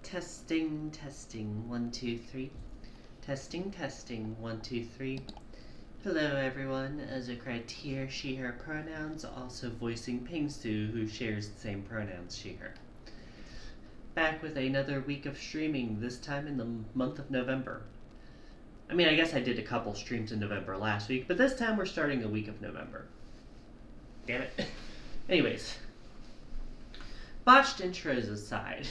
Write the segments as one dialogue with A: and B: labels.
A: Testing, testing, 1, 2, 3. Testing, testing, 1, 2, 3. Hello everyone, Azukrit here, she, her pronouns, also voicing Pingsu, who shares the same pronouns, she, her. Back with another week of streaming, this time in the month of November. I mean, I guess I did a couple streams in November last week, but this time we're starting the week of November. Damn it. Anyways. Botched intros aside.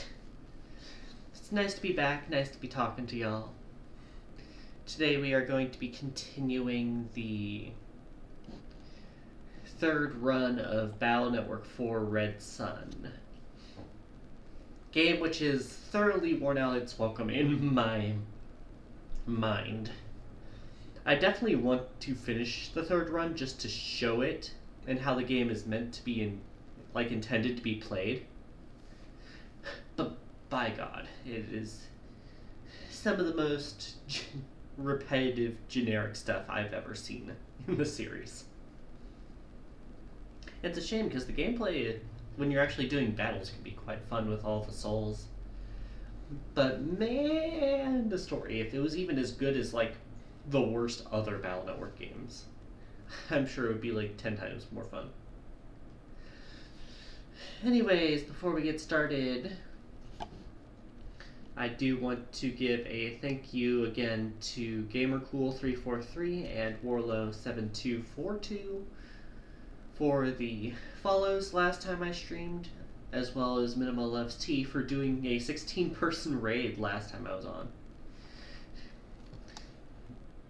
A: It's nice to be back, nice to be talking to y'all. Today we are going to be continuing the third run of Battle Network 4 Red Sun. Game which is thoroughly worn out its welcome in my mind. I definitely want to finish the third run just to show it and how the game is meant to be intended to be played. But by God, it is some of the most repetitive, generic stuff I've ever seen in the series. It's a shame because the gameplay, when you're actually doing battles, can be quite fun with all the souls. But man, the story, if it was even as good as like the worst other Battle Network games, I'm sure it would be like 10 times more fun. Anyways, before we get started, I do want to give a thank you again to GamerCool343 and Warlow7242 for the follows last time I streamed, as well as Minimal Loves Tea for doing a 16-person raid last time I was on.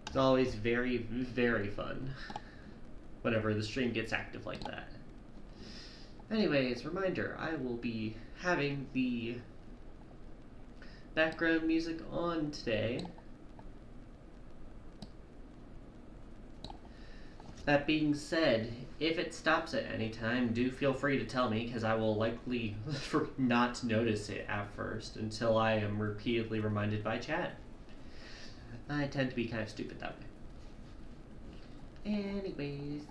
A: It's always very, very fun whenever the stream gets active like that. Anyways, reminder, I will be having the background music on today. That being said, if it stops at any time, do feel free to tell me, because I will likely not notice it at first until I am repeatedly reminded by chat. I tend to be kind of stupid that way. Anyways.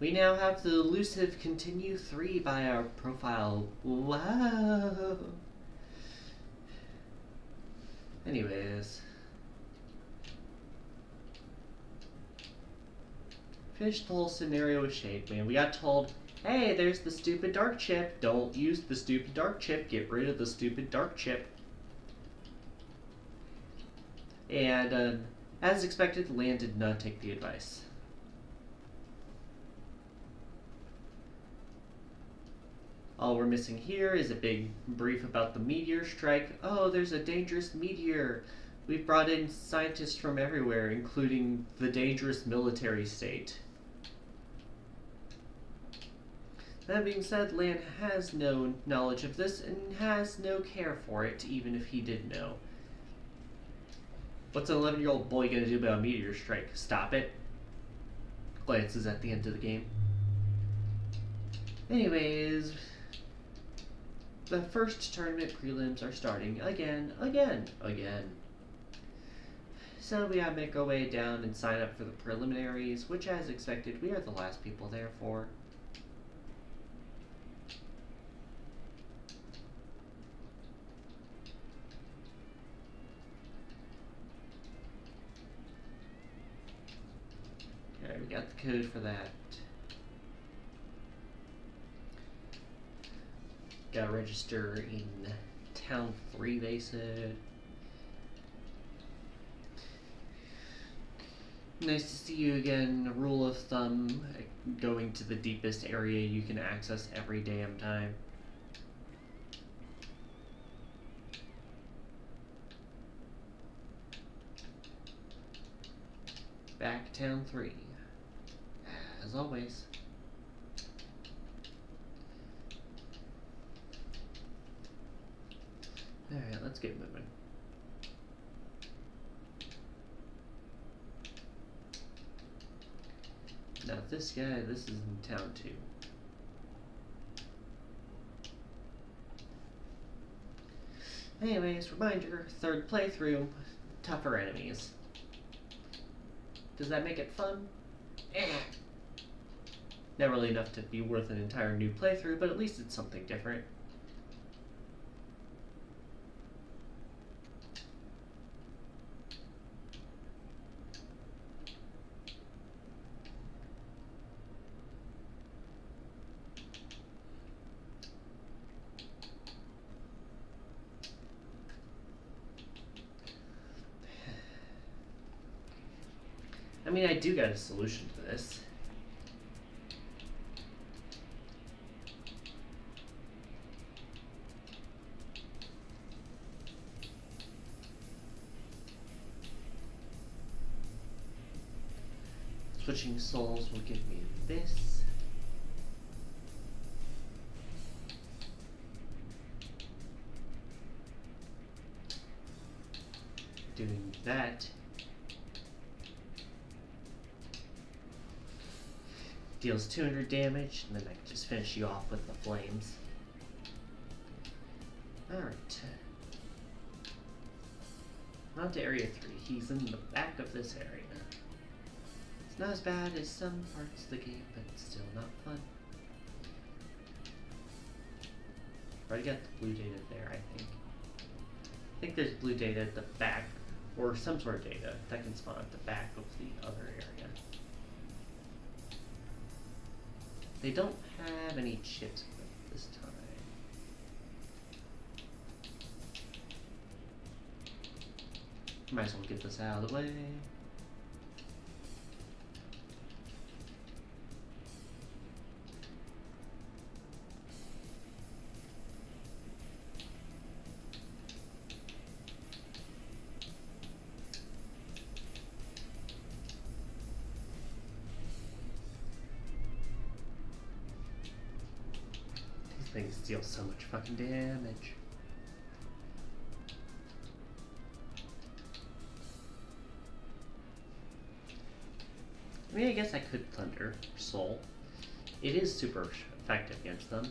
A: We now have the elusive Continue 3 by our profile. Wow! Anyways. Finished the whole scenario with Shade. Man, we got told, hey, there's the stupid dark chip. Don't use the stupid dark chip. Get rid of the stupid dark chip. And, as expected, Lan did not take the advice. All we're missing here is a big brief about the meteor strike. Oh, there's a dangerous meteor. We've brought in scientists from everywhere, including the dangerous military state. That being said, Lan has no knowledge of this and has no care for it, even if he did know. What's an 11-year-old boy gonna do about a meteor strike? Stop it? Glances at the end of the game. Anyways, the first tournament prelims are starting again. So we gotta make our way down and sign up for the preliminaries, which as expected, we are the last people there for. Okay, we got the code for that. Gotta register in Town 3, they said. Nice to see you again. Rule of thumb, going to the deepest area you can access every damn time. Back Town 3. As always. Alright, let's get moving. Now this guy, this is in Town 2. Anyways, reminder, third playthrough, tougher enemies. Does that make it fun? Not really enough to be worth an entire new playthrough, but at least it's something different. I mean, I do got a solution to this. Switching souls will give me this. Doing that deals 200 damage, and then I can just finish you off with the flames. Alright. On to Area 3. He's in the back of this area. It's not as bad as some parts of the game, but still not fun. Already got the blue data there, I think. I think there's blue data at the back, or some sort of data that can spawn at the back of the other area. They don't have any chips this time. Might as well get this out of the way. Things deal so much fucking damage. I mean, I guess I could Thunder Soul. It is super effective against them.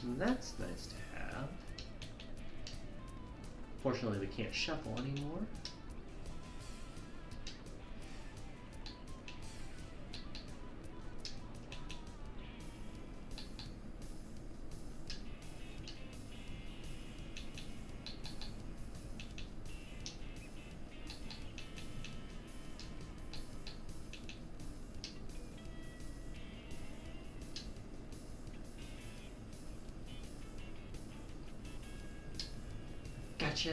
A: And that's nice to have. Fortunately, we can't shuffle anymore. Gotcha.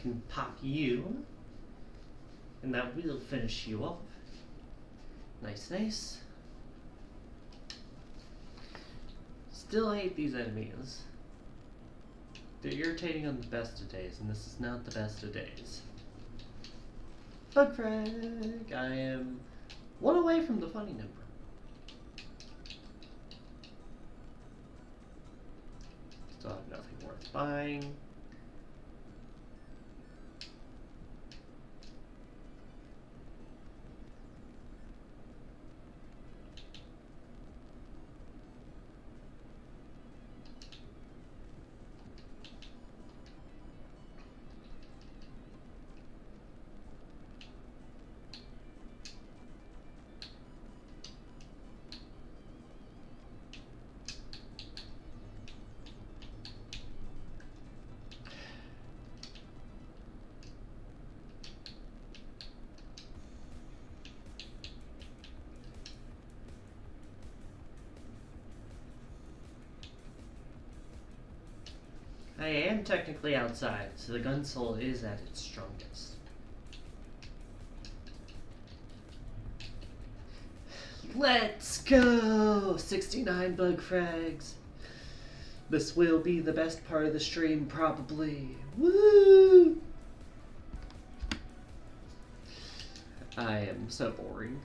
A: Can pop you, and that will finish you off. Nice, nice. Still hate these enemies. They're irritating on the best of days, and this is not the best of days. Bug frag! I am one away from the funny number. Still have nothing worth buying. I am technically outside, so the gun soul is at its strongest. Let's go! 69 bug frags. This will be the best part of the stream, probably. Woo! I am so boring.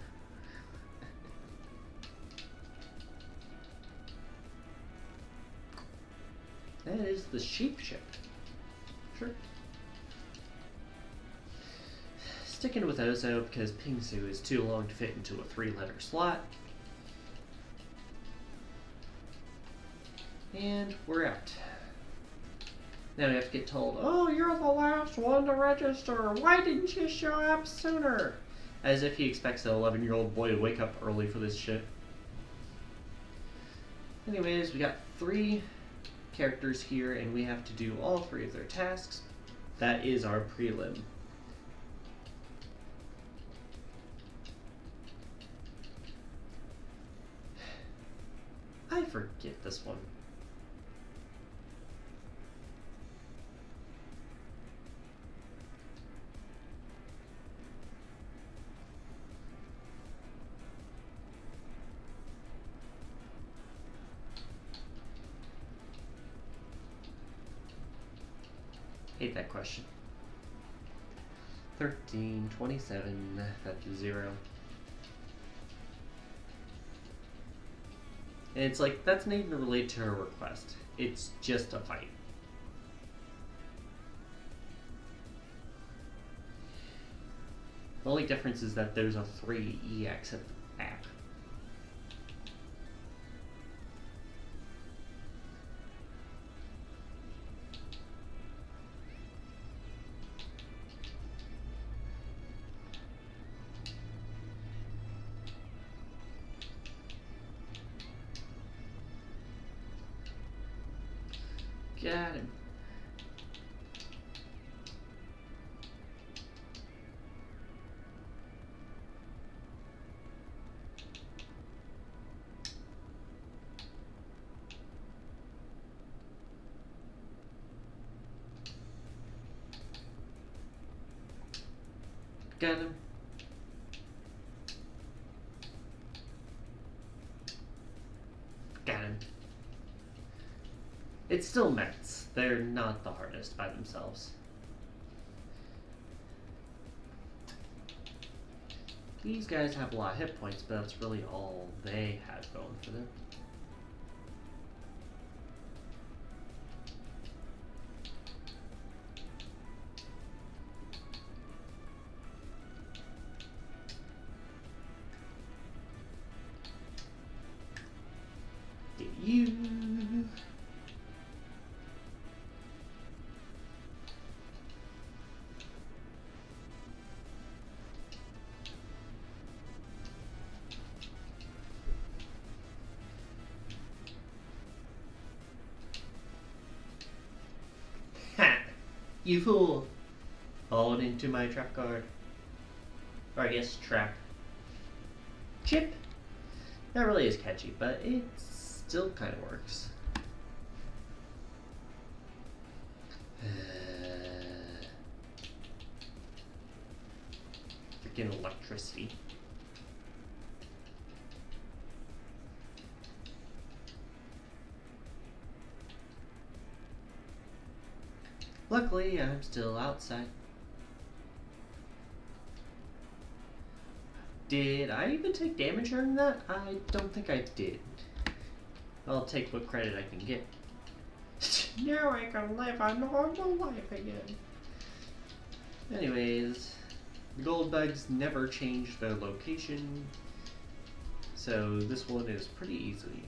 A: That is the sheep ship. Sure. Sticking with Ozo because Pingsu is too long to fit into a 3-letter slot. And we're out. Now we have to get told, oh, you're the last one to register. Why didn't you show up sooner? As if he expects an 11-year-old boy to wake up early for this shit. Anyways, we got 3 characters here, and we have to do all 3 of their tasks. That is our prelim. I forget this one. Hate that question. 13, 27, that's 0. And it's like, that's not even related to her request. It's just a fight. The only difference is that there's a 3 EX at the app. Got him. Got him. Got him. It's still Mets. They're not the hardest by themselves. These guys have a lot of hit points, but that's really all they have going for them. Get you. Ha! You fool! Fall into my trap guard. Or I guess trap chip. That really is catchy, but it still kind of works. Freaking electricity. Luckily, I'm still outside. Did I even take damage on that? I don't think I did. I'll take what credit I can get. Now I can live a normal life again. Anyways, the gold bugs never change their location, so this one is pretty easy.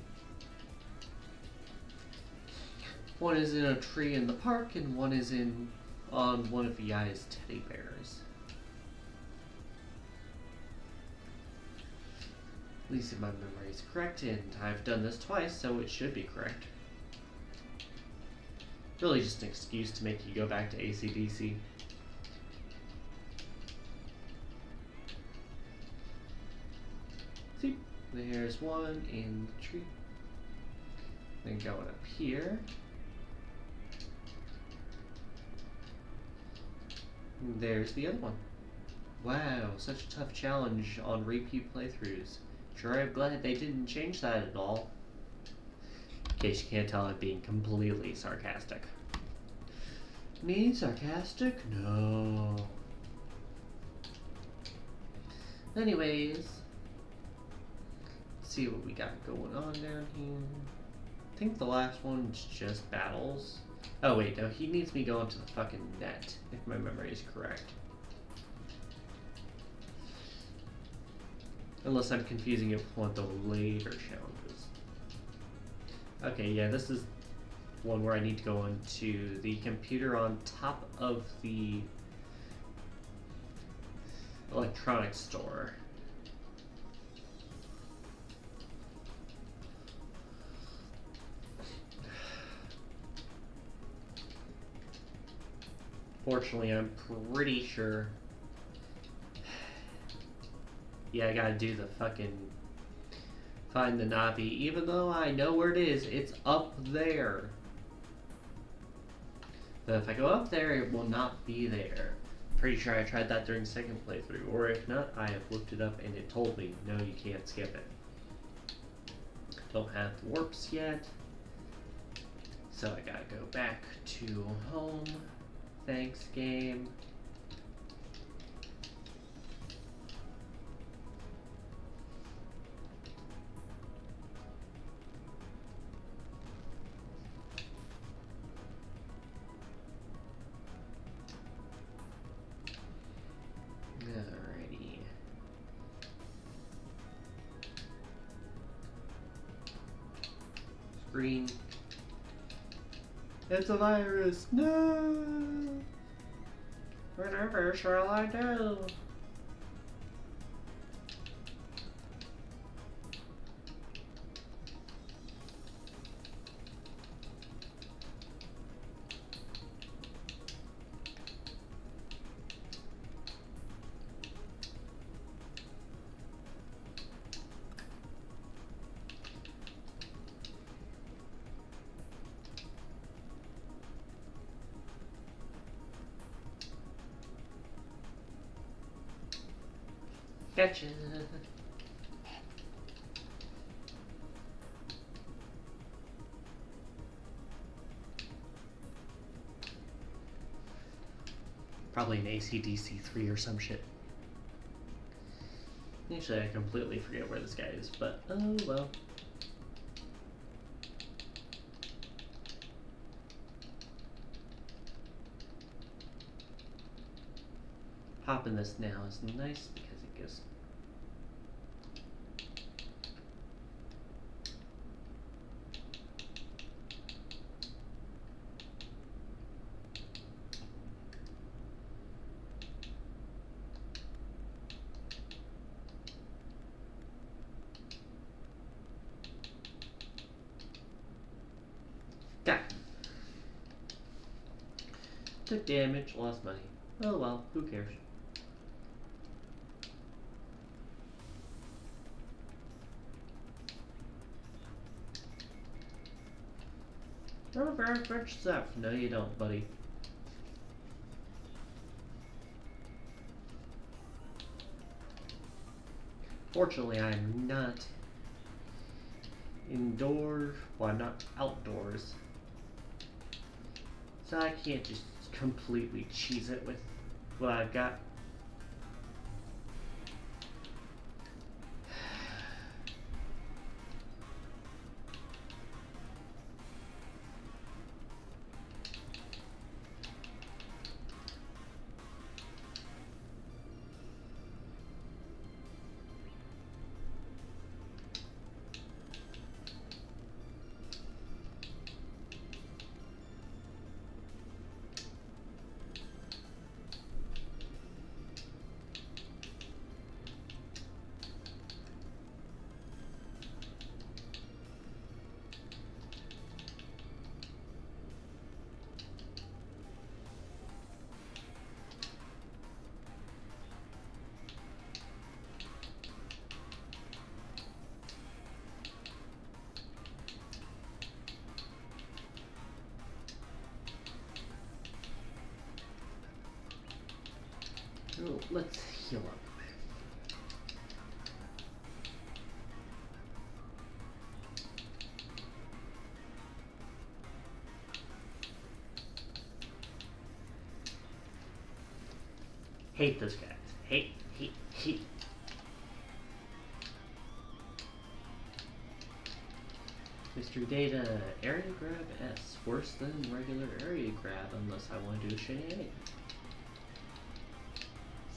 A: One is in a tree in the park, and one is on one of VI's teddy bears. At least if my memory is correct, and I've done this twice, so it should be correct. Really just an excuse to make you go back to AC/DC. See, there's one in the tree. Then going up here. And there's the other one. Wow, such a tough challenge on repeat playthroughs. Sure, I'm glad they didn't change that at all. In case you can't tell, I'm being completely sarcastic. Me? Sarcastic? No. Anyways, let's see what we got going on down here. I think the last one's just battles. Oh wait, no, he needs me going to the fucking net, if my memory is correct. Unless I'm confusing it with one of the later challenges. Okay, yeah, this is one where I need to go into the computer on top of the electronics store. Fortunately, I'm pretty sure. Yeah, I gotta do the fucking find the Navi. Even though I know where it is, it's up there. But if I go up there, it will not be there. Pretty sure I tried that during the second playthrough. Or if not, I have looked it up and it told me, no, you can't skip it. Don't have the warps yet. So I gotta go back to home. Thanks, game. Alrighty. Screen. It's a virus. No. Whatever shall I do? Gotcha. Probably an AC/DC 3 or some shit. Actually, I completely forget where this guy is, but oh well. Popping this now is nice because it gives. Got it. Took damage, lost money. Oh well, who cares? Oh, very much stuff. No, you don't, buddy. Fortunately, I'm not indoors. Well, I'm not outdoors. So I can't just completely cheese it with what I've got. Oh, let's heal up. Hate those guys. Hate. Mystery data, area grab S. Worse than regular area grab unless I want to do a shenanigan.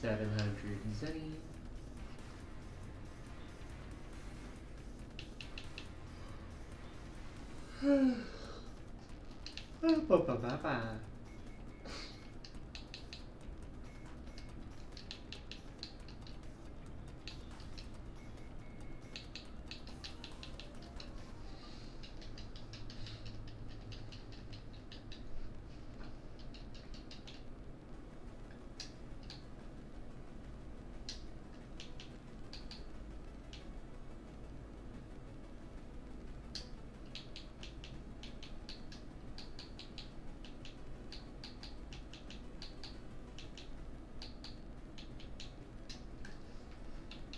A: 700 Zenny.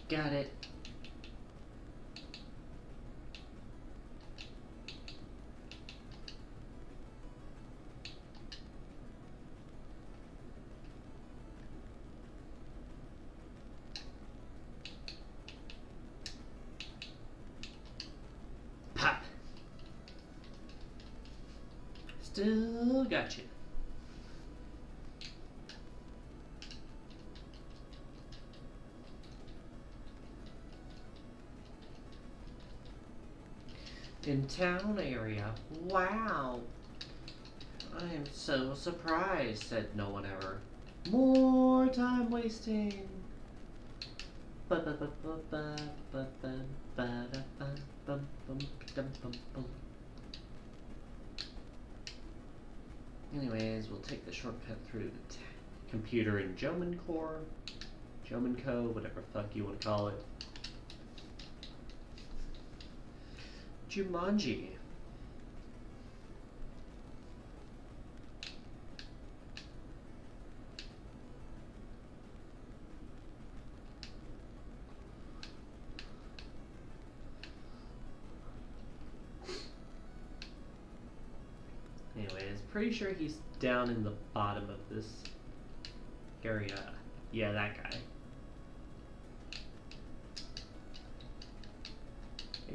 A: Got it. Pop. Still got you. In town area. Wow. I am so surprised, said no one ever. More time wasting. Anyways, we'll take the shortcut through the computer in Joman Core, Joman Co, whatever fuck you want to call it. Jumanji. Anyways, pretty sure he's down in the bottom of this area. Yeah, that guy.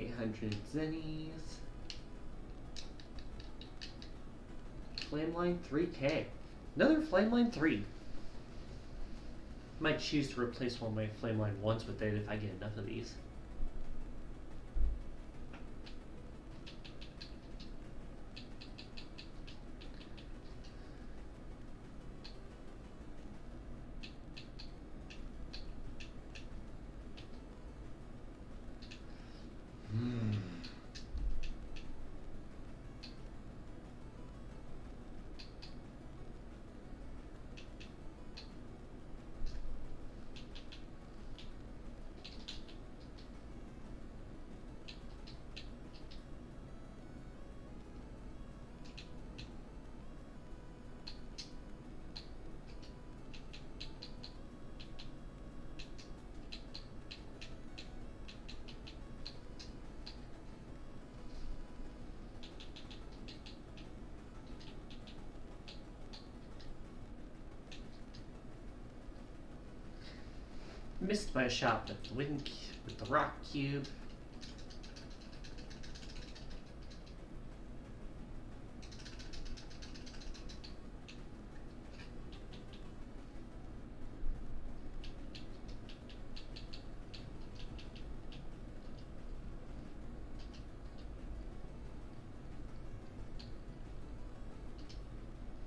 A: 800 zennies. Flameline 3K. Another Flameline 3. Might choose to replace one of my Flameline 1s with it if I get enough of these. Missed my shot with the with the rock cube.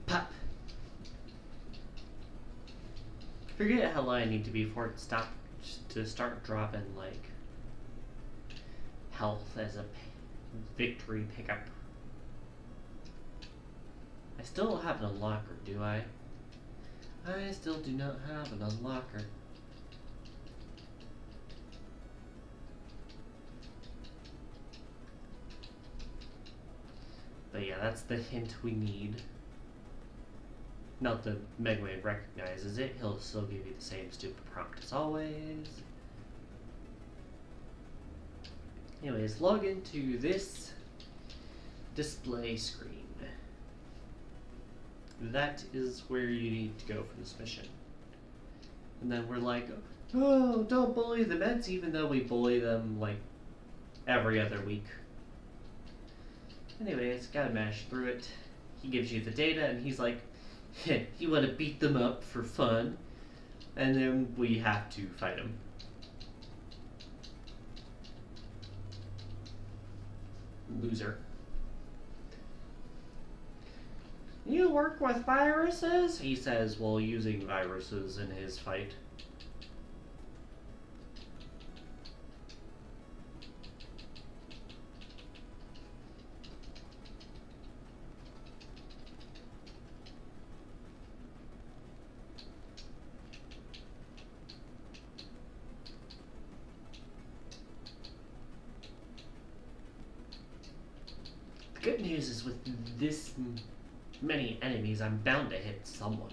A: Pop. Forget how low I need to be for it to start dropping like health as a victory pickup. I still don't have an unlocker, do I? I still do not have an unlocker. But yeah, that's the hint we need. Not that Mega Man recognizes it, he'll still give you the same stupid prompt as always. Anyways, log into this display screen. That is where you need to go for this mission. And then we're like, oh, don't bully the Mets, even though we bully them like every other week. Anyways, gotta mash through it. He gives you the data and he's like, you want to beat them up for fun, and then we have to fight them. Loser. You work with viruses? He says while using viruses in his fight. The good news is with this many enemies, I'm bound to hit someone.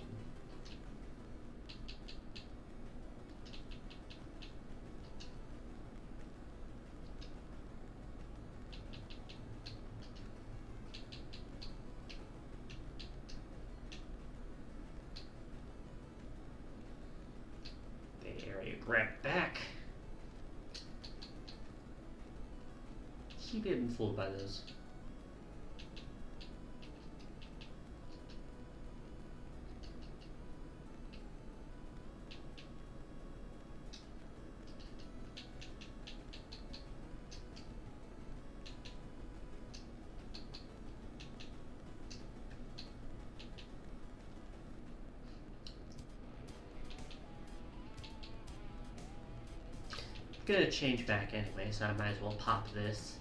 A: The area grabbed back. Keep getting fooled by those. Gonna change back anyway, so I might as well pop this.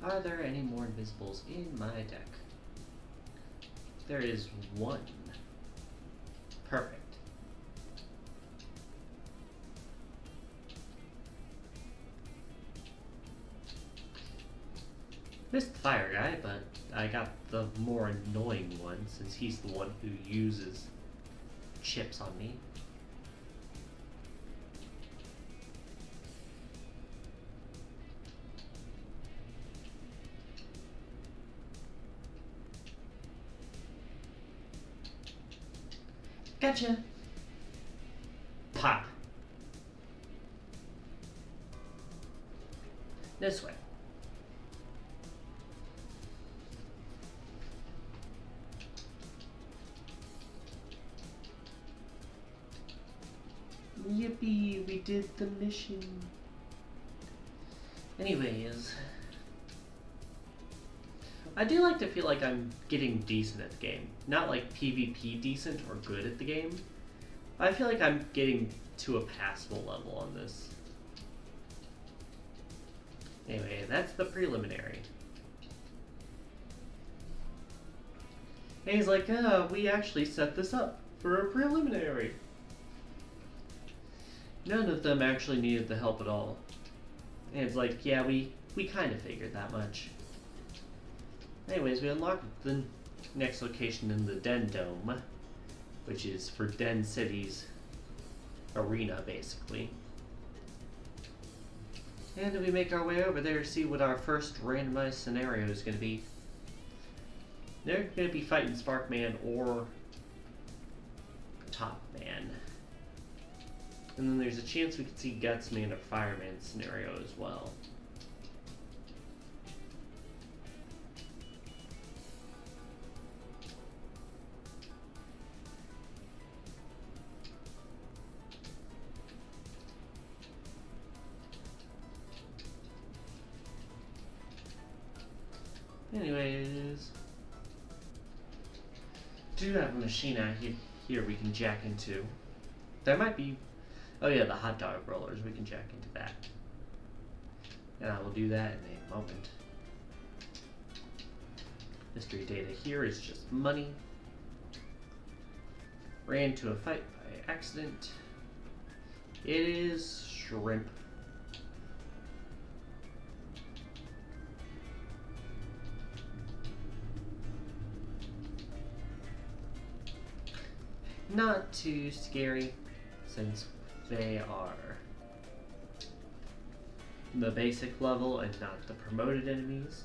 A: Are there any more invisibles in my deck? There is one. Perfect. Missed the fire guy, but I got the more annoying one since he's the one who uses chips on me. Gotcha. Pop. This way. Yippee, we did the mission. Anyways, I do like to feel like I'm getting decent at the game. Not like PvP decent or good at the game. I feel like I'm getting to a passable level on this. Anyway, that's the preliminary. And he's like, we actually set this up for a preliminary. None of them actually needed the help at all. And it's like, yeah, we kind of figured that much. Anyways, we unlocked the next location in the Den Dome, which is for Den City's arena, basically. And we make our way over there to see what our first randomized scenario is going to be. They're going to be fighting Sparkman or Top Man. And then there's a chance we could see Gutsman or Fireman scenario as well. Anyways, do have a machine out here we can jack into. There might be, oh yeah, the hot dog rollers, we can jack into that. And I will do that in a moment. Mystery data here is just money. Ran to a fight by accident. It is shrimp. Not too scary, since they are the basic level and not the promoted enemies.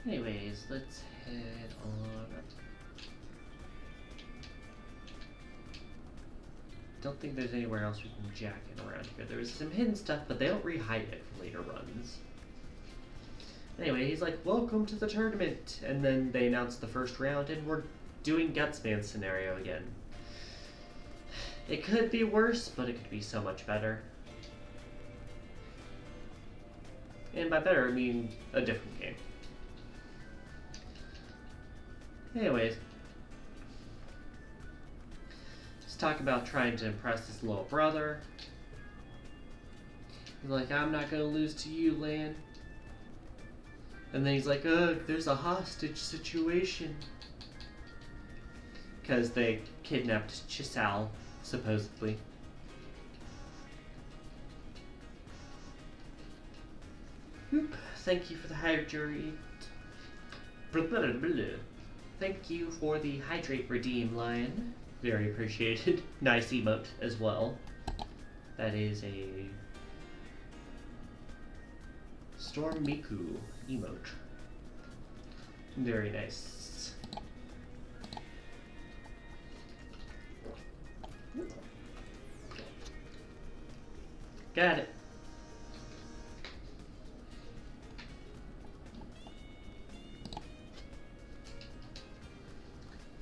A: Anyways, let's head on up. Don't think there's anywhere else we can jack in around here. There was some hidden stuff, but they don't re-hide it for later runs. Anyway, he's like, welcome to the tournament! And then they announce the first round, and we're doing Gutsman scenario again. It could be worse, but it could be so much better. And by better, I mean a different game. Anyways, talk about trying to impress his little brother. He's like, I'm not gonna lose to you, Lan. And then he's like, ugh, there's a hostage situation. Because they kidnapped Chisal, supposedly. Oop, thank you for the hydrate. Thank you for the hydrate redeem, Lion. Very appreciated. Nice emote as well. That is a Storm Miku emote. Very nice. Got it.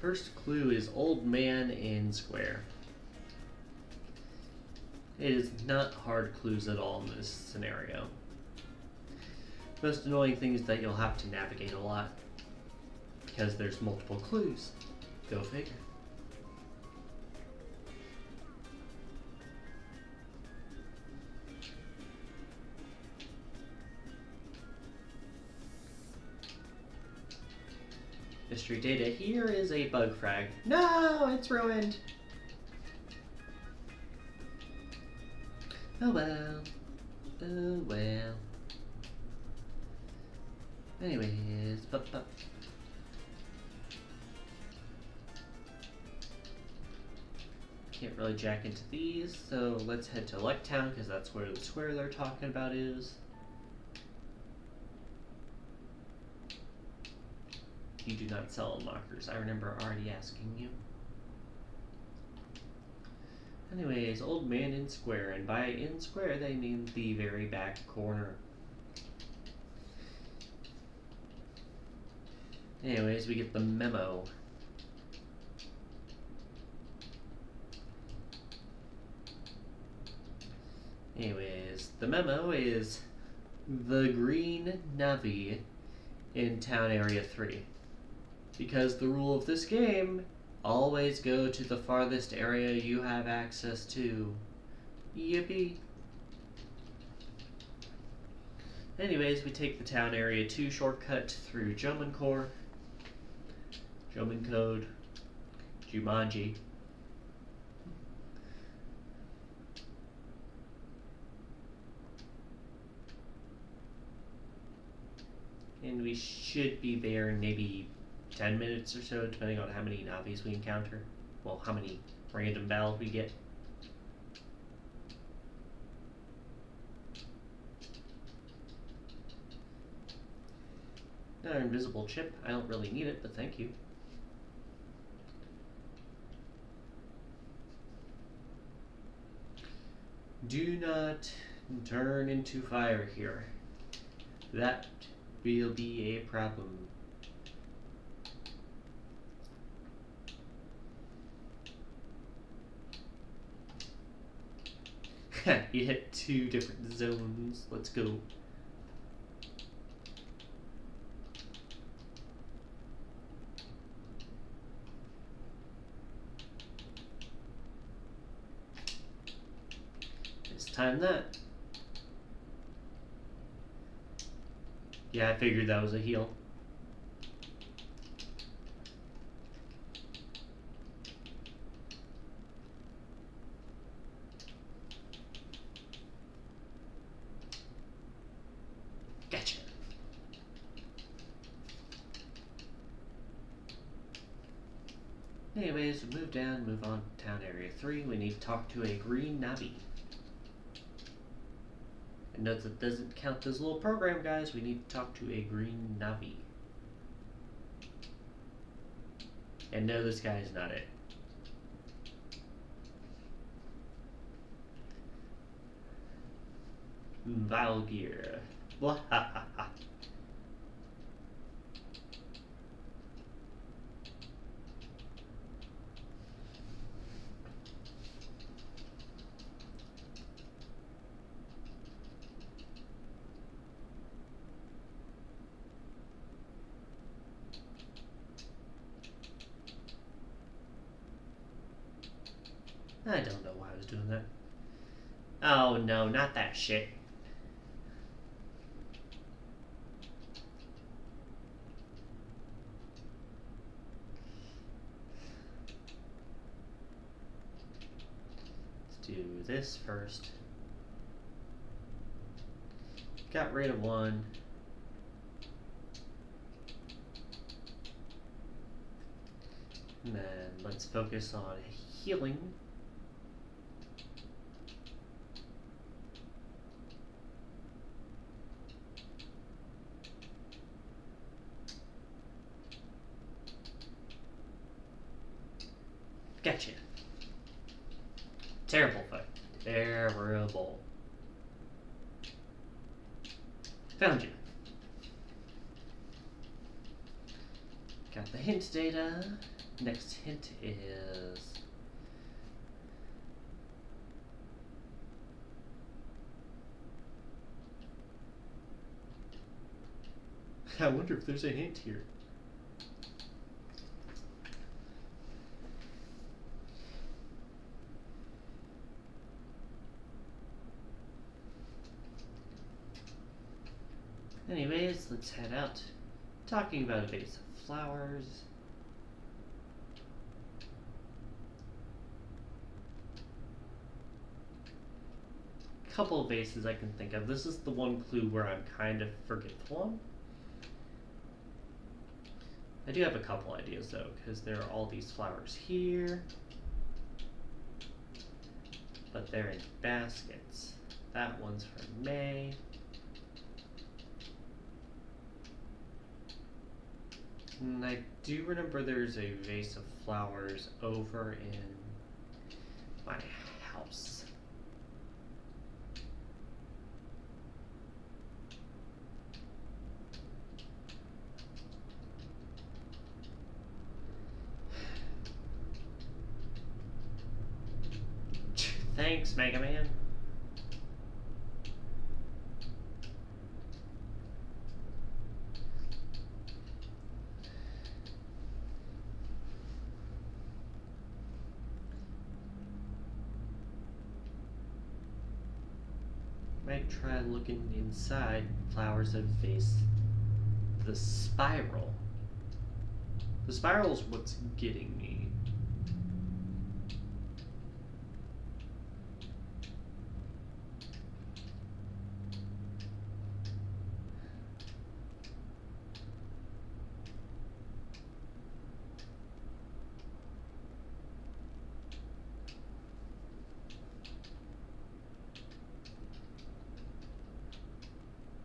A: First clue is Old Man in Square. It is not hard clues at all in this scenario. Most annoying thing is that you'll have to navigate a lot because there's multiple clues. Go figure. Mystery data here is a bug frag. No, it's ruined. Oh well. Oh well. Anyways, can't really jack into these, so let's head to Town because that's where the square they're talking about is. You do not sell unlockers. I remember already asking you. Anyways, Old Man in Square, and by in Square they mean the very back corner. Anyways, we get the memo. Anyways, the memo is the green Navi in Town Area 3. Because the rule of this game, always go to the farthest area you have access to. Yippee. Anyways, we take the town area 2 shortcut through Joman Core, Joman Code, Jumanji. And we should be there in maybe 10 minutes or so, depending on how many Navis we encounter. Well, how many random battles we get. Another invisible chip. I don't really need it, but thank you. Do not turn into fire here. That will be a problem. You hit 2 different zones. Let's go. Let's time that. Yeah, I figured that was a heal. Gotcha. Anyways, we move down, move on to town area 3. We need to talk to a green Navi. And note that doesn't count as a little program, guys. We need to talk to a green Navi. And no, this guy is not it. Valgear. Blah ha ha ha. I don't know why I was doing that. Oh no, not that shit. Let's do this first. Got rid of one. And then let's focus on healing. Gotcha. Terrible fight. Terrible. Found you. Got the hint data. Next hint is... I wonder if there's a hint here. Anyways, let's head out. Talking about a vase of flowers. Couple of vases I can think of. This is the one clue where I'm kind of forgetful on. I do have a couple ideas though, because there are all these flowers here, but they're in baskets. That one's for May. And I do remember there's a vase of flowers over in my house. Thanks, Mega Man. might try looking inside flowers that face the spiral. The spiral's what's getting me.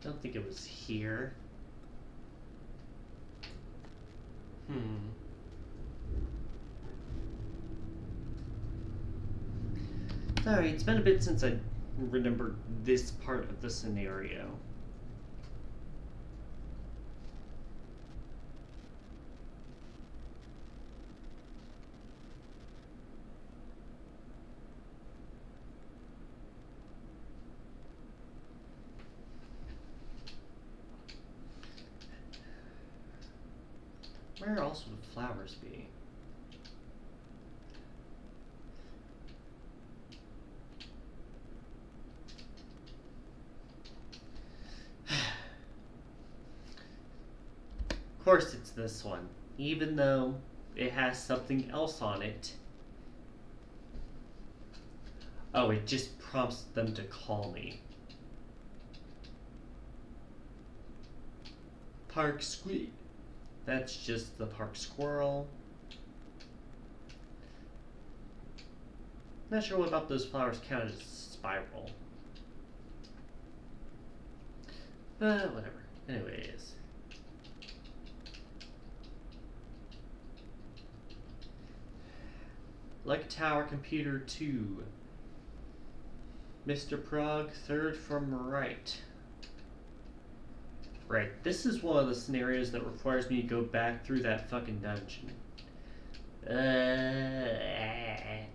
A: I don't think it was here. Sorry, it's been a bit since I remembered this part of the scenario. Where else would flowers be? Of course it's this one, even though it has something else on it. Oh, it just prompts them to call me. Park squeak. That's just the park squirrel. Not sure what about those flowers count as spiral. But whatever. Anyways. Like Tower Computer 2. Mr. Prague, third from right. Right, this is one of the scenarios that requires me to go back through that fucking dungeon. At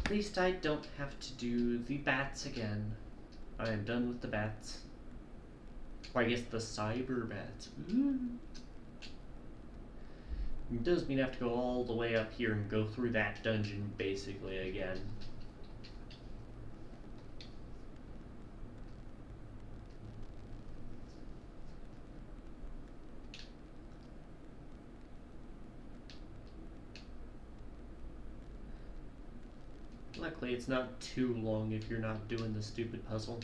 A: least I don't have to do the bats again. I am done with the bats. Or I guess the cyber bats. Ooh. It does mean I have to go all the way up here and go through that dungeon basically again. Luckily, it's not too long if you're not doing the stupid puzzle.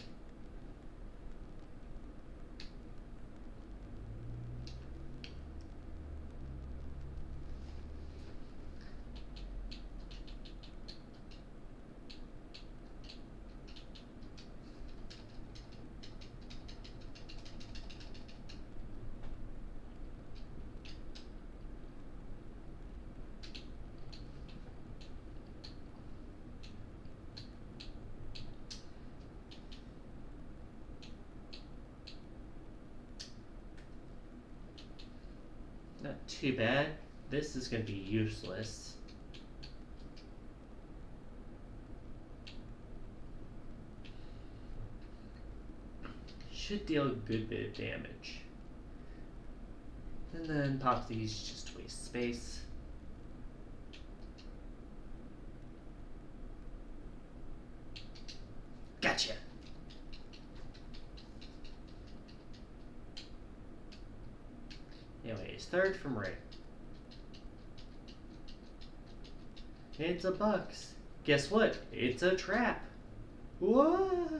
A: Not too bad. This is going to be useless. Should deal a good bit of damage. And then pop these just to waste space. Gotcha! Anyways, third from right. It's a box. Guess what? It's a trap. What?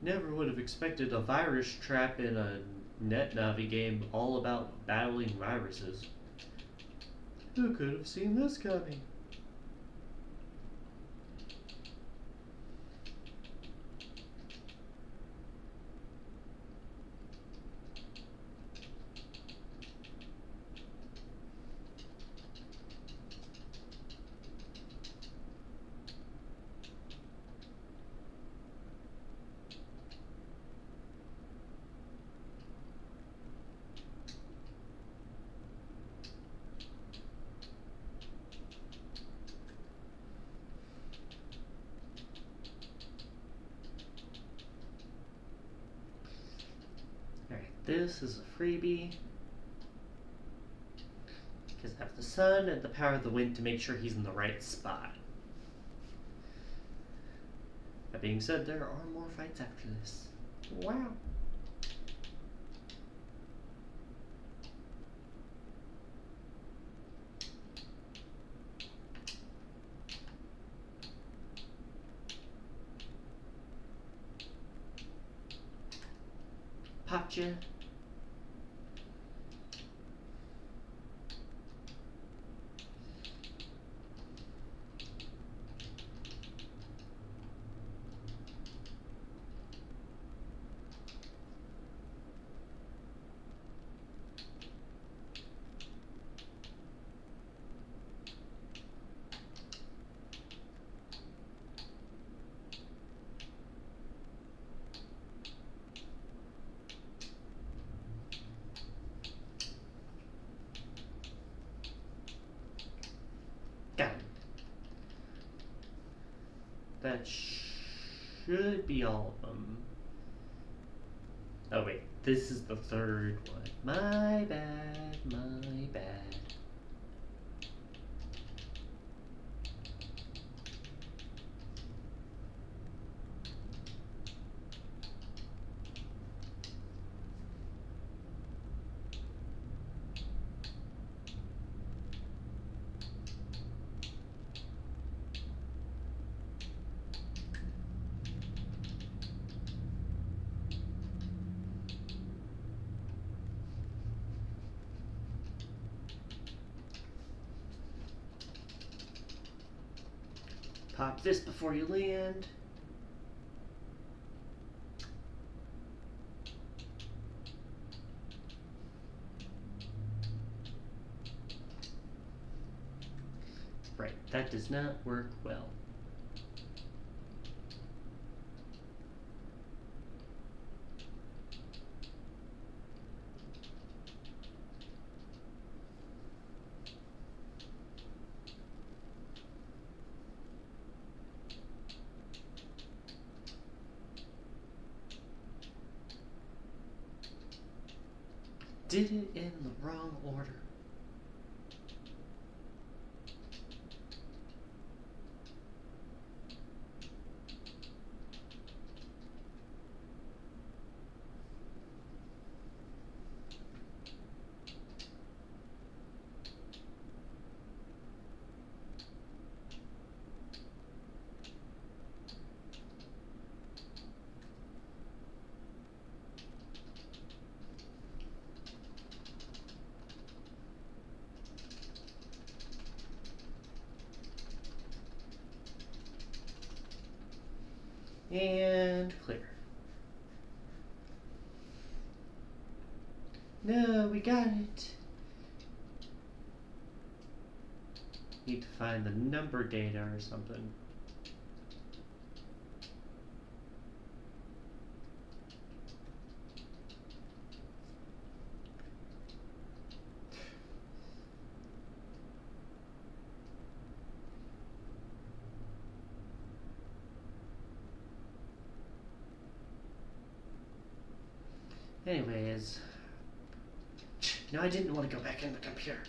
A: Never would have expected a virus trap in a NetNavi game all about battling viruses. Who could have seen this coming? This is a freebie. Because I have the sun and the power of the wind to make sure he's in the right spot. That being said, there are more fights after this. Wow. Popped ya. Got him. That should be all of them. Oh wait, this is the third one. My bad, my bad. Pop this before you land. Right, that does not work well. Did it in the wrong order. And clear. No, we got it. Need to find the number data or something. Anyways, no, I didn't want to go back in the computer.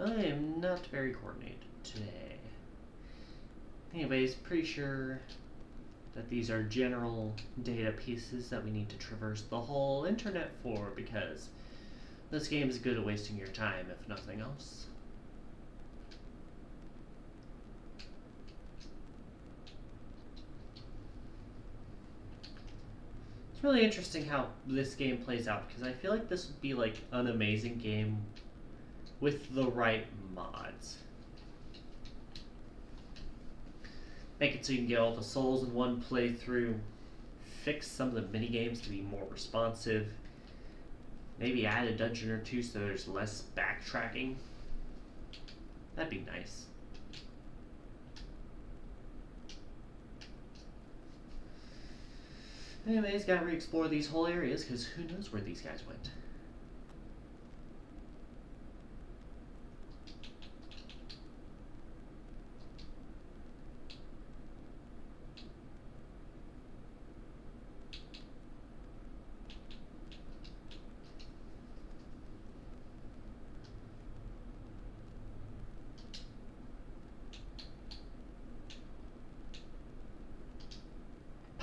A: I am not very coordinated today. Anyways, pretty sure that these are general data pieces that we need to traverse the whole internet for, because this game is good at wasting your time, if nothing else. It's really interesting how this game plays out, because I feel like this would be like an amazing game with the right mods. Make it so you can get all the souls in one playthrough, fix some of the mini games to be more responsive, maybe add a dungeon or two so there's less backtracking. That'd be nice. Anyways, gotta re-explore these whole areas, because who knows where these guys went.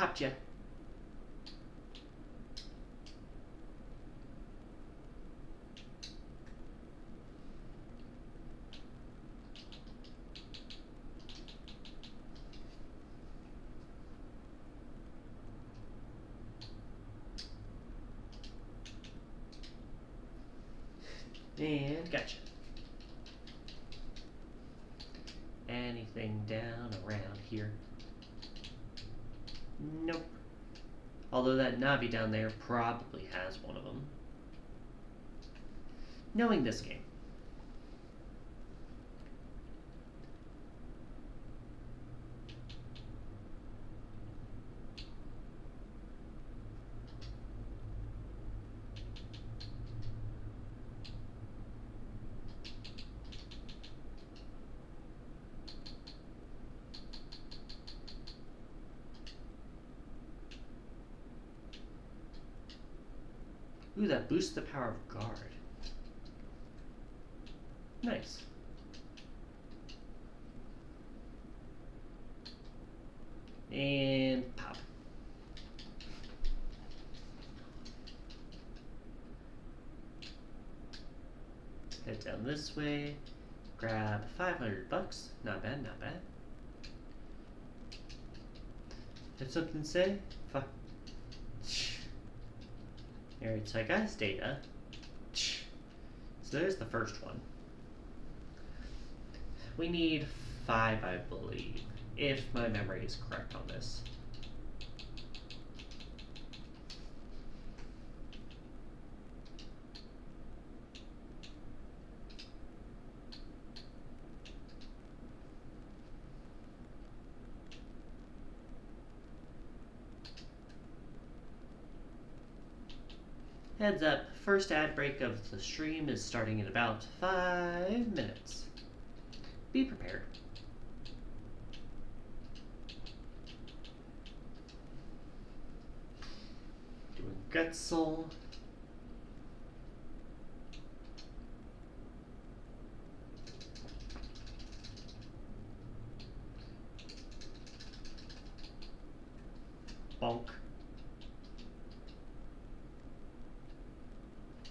A: Popped ya. And gotcha. Anything down around here? Nope. Although that Navi down there probably has one of them. Knowing this game. Ooh, that boosts the power of guard. Nice. And pop. Head down this way. Grab $500. Not bad, not bad. Have something to say? Fuck. Alright, so I got his data. So there's the first one. We need 5, I believe, if my memory is correct on this. Heads up, first ad break of the stream is starting in about 5 minutes. Be prepared. Doing Gutzel. Bonk.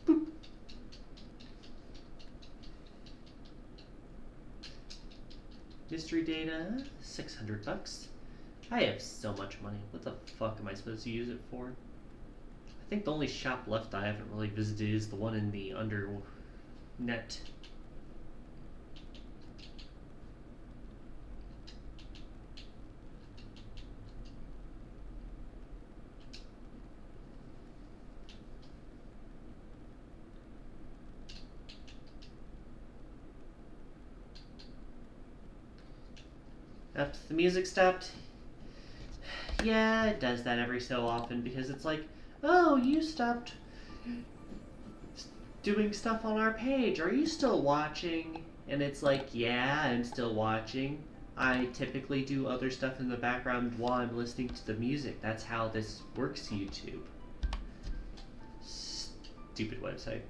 A: Boop. Mystery data, $600. I have so much money. What the fuck am I supposed to use it for? I think the only shop left I haven't really visited is the one in the undernet. Up, the music stopped. Yeah, it does that every so often because it's like, oh, you stopped doing stuff on our page. Are you still watching? And it's like, yeah, I'm still watching. I typically do other stuff in the background while I'm listening to the music. That's how this works, YouTube. Stupid website.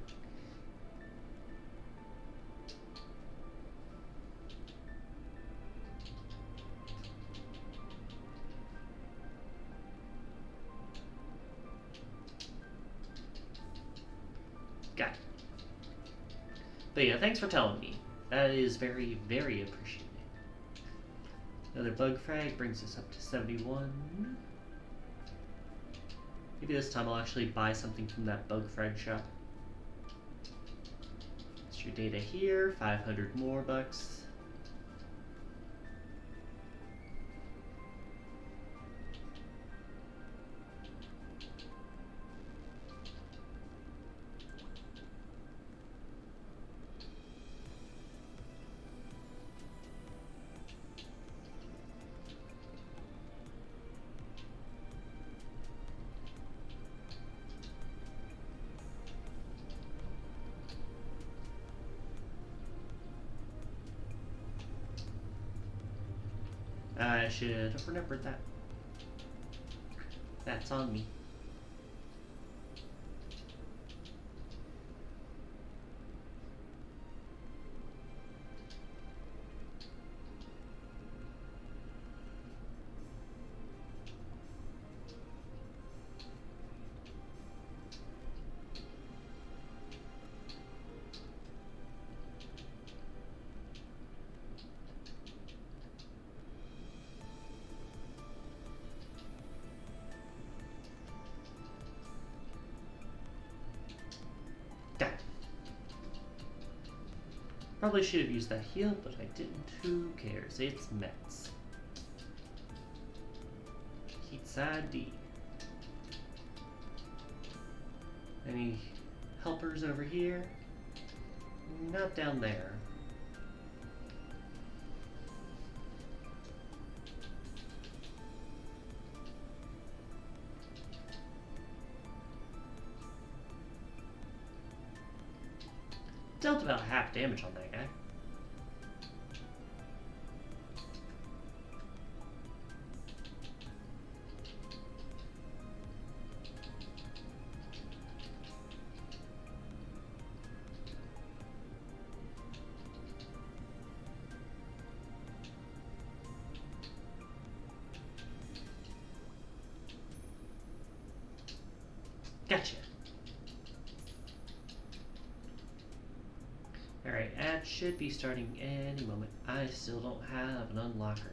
A: Got it. But yeah, thanks for telling me. That is very, very appreciated. Another bug frag brings us up to 71. Maybe this time I'll actually buy something from that bug frag shop. That's your data here, 500 more bucks. I should have remembered that. That's on me. Probably should have used that heal, but I didn't. Who cares? It's Mets. Heat's ID. Any helpers over here? Not down there. Dealt about half damage on that guy. Gotcha. Alright, ad should be starting any moment. I still don't have an unlocker.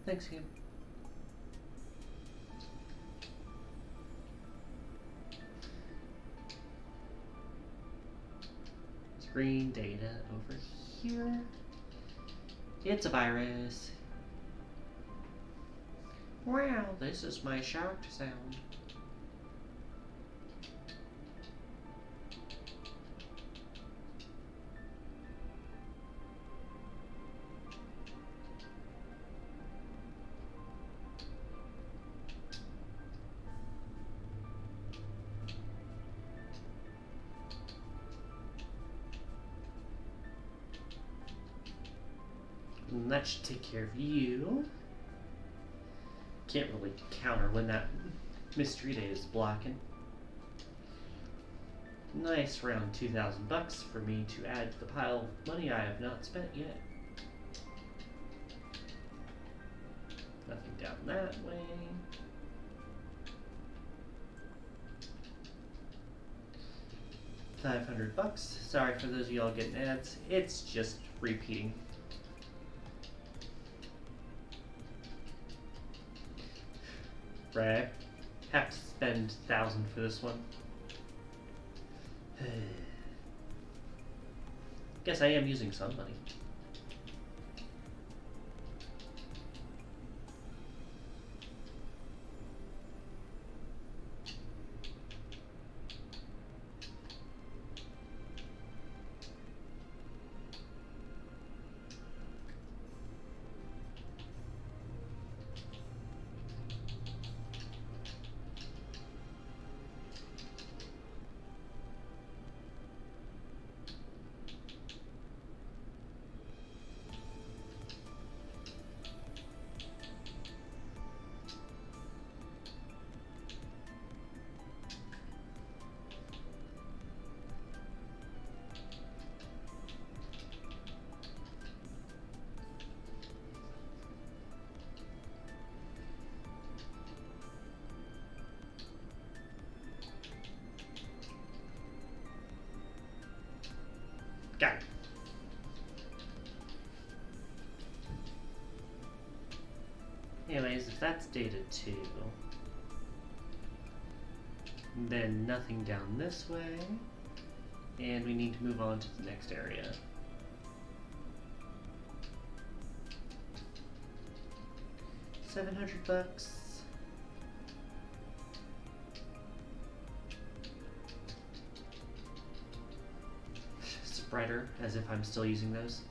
A: Thanks, Kim. Screen data over here. It's a virus. Wow, this is my shark sound. And that should take care of you. Can't really counter when that mystery day is blocking. Nice round 2,000 bucks for me to add to the pile of money I have not spent yet. Nothing down that way. $500. Sorry for those of y'all getting ads. It's just repeating. Right. Have to spend 1,000 for this one. Guess I am using some money. Got it. Anyways, if that's data 2, then nothing down this way, and we need to move on to the next area. $700. Spreader, as if I'm still using those.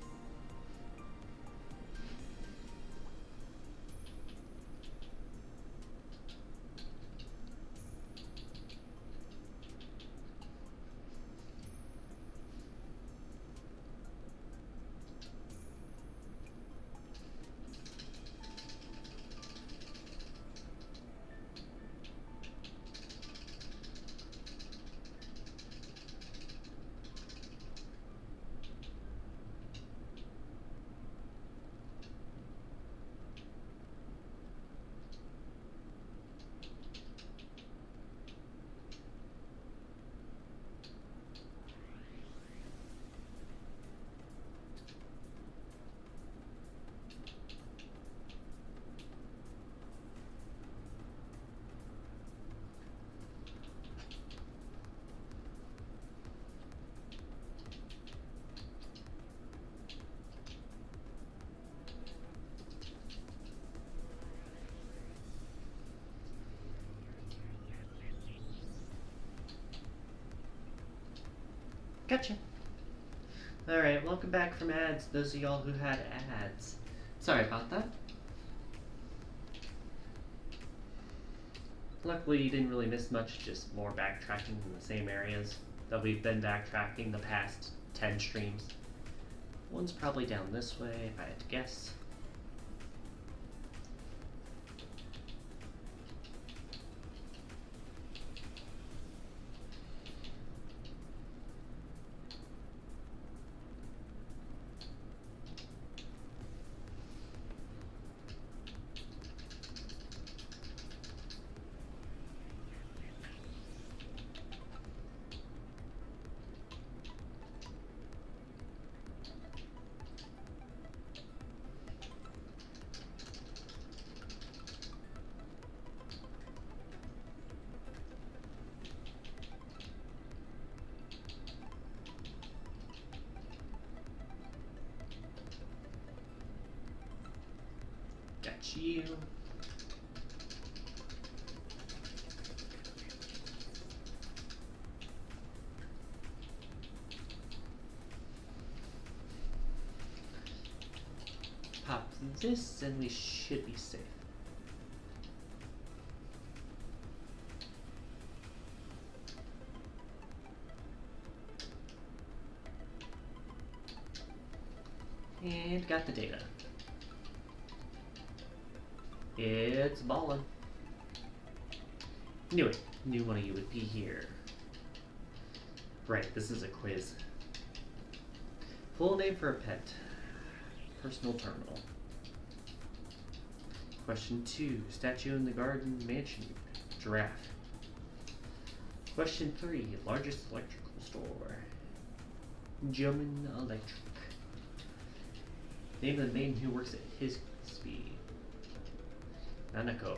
A: Gotcha. Alright, welcome back from ads, those of y'all who had ads. Sorry about that. Luckily, you didn't really miss much, just more backtracking in the same areas that we've been backtracking the past 10 streams. One's probably down this way, if I had to guess. Got you. Pop this and we should be safe. And got the data. It's ballin'. Knew it. Knew one of you would be here. Right, this is a quiz. Full name for a pet. Personal terminal. Question 2. Statue in the garden mansion. Giraffe. Question 3. Largest electrical store. German Electric. Name of the maiden who works at his speed. Nanako.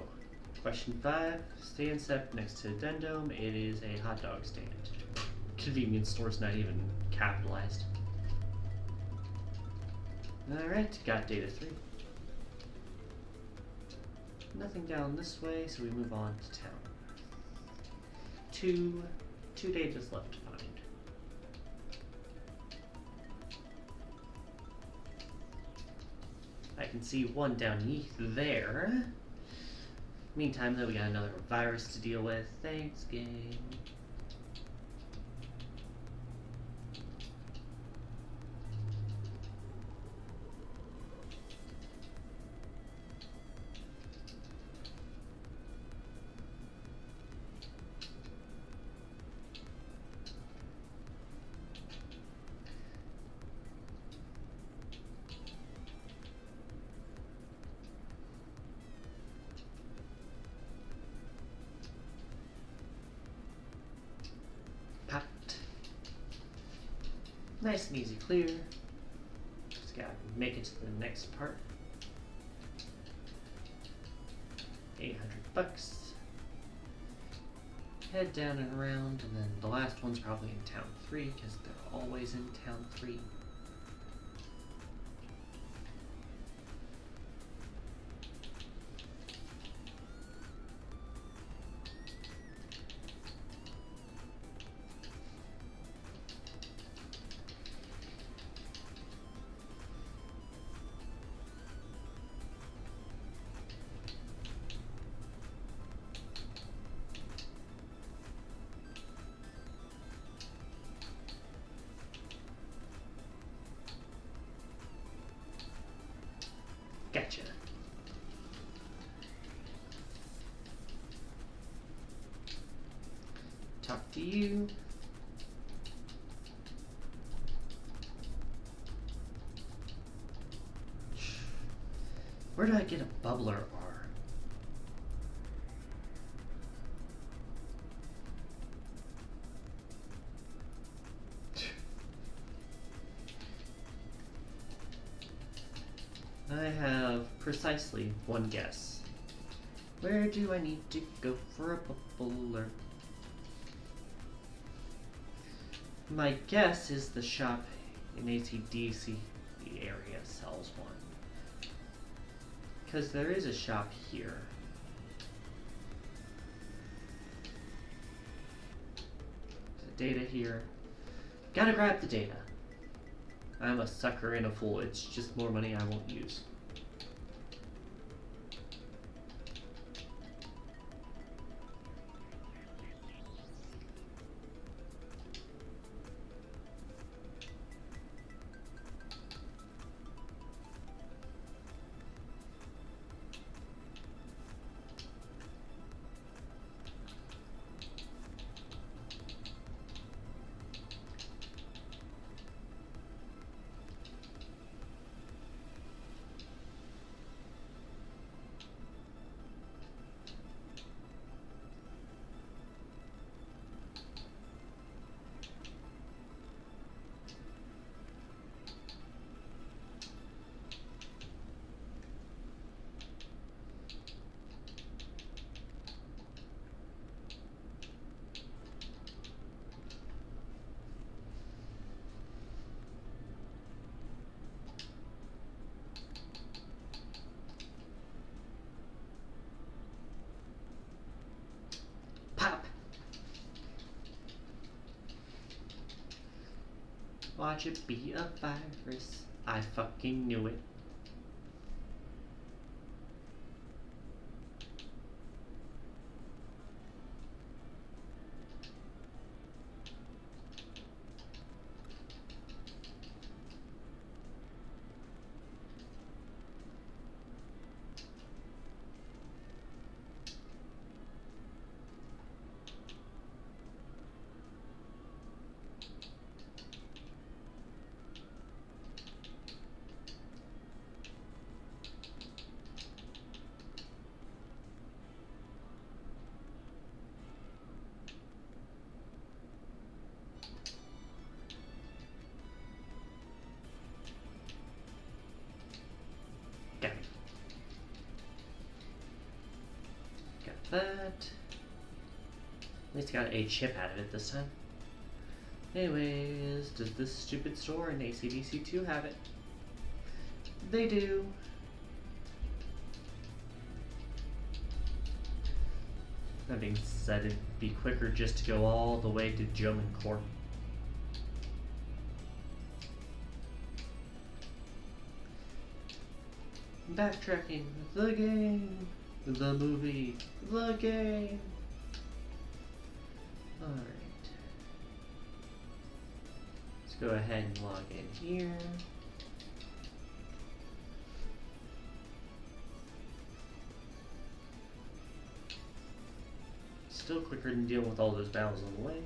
A: Question 5. Stand set next to Dendome. It is a hot dog stand. Convenience store's not even capitalized. Alright, got data 3. Nothing down this way, so we move on to town. Two datas left to find. I can see one down there. Meantime, though, we got another virus to deal with. Thanks, game. Nice and easy clear. Just gotta make it to the next part. 800 bucks. Head down and around, and then the last one's probably in town 3, because they're always in town 3. Gotcha. Talk to you. Where do I get a bubbler R? I have precisely one guess. Where do I need to go for a bubbler? My guess is the shop in ACDC area sells one. Because there is a shop here. There's data here. Gotta grab the data. I'm a sucker and a fool. It's just more money I won't use. Pop! Watch it be a virus. I fucking knew it. Got it. Got that. At least got a chip out of it this time. Anyways, does this stupid store in ACDC 2 have it? They do. That being said, it'd be quicker just to go all the way to German Corp. Backtracking, the game, the movie, the game. Alright. Let's go ahead and log in here. Still quicker than dealing with all those battles on the way.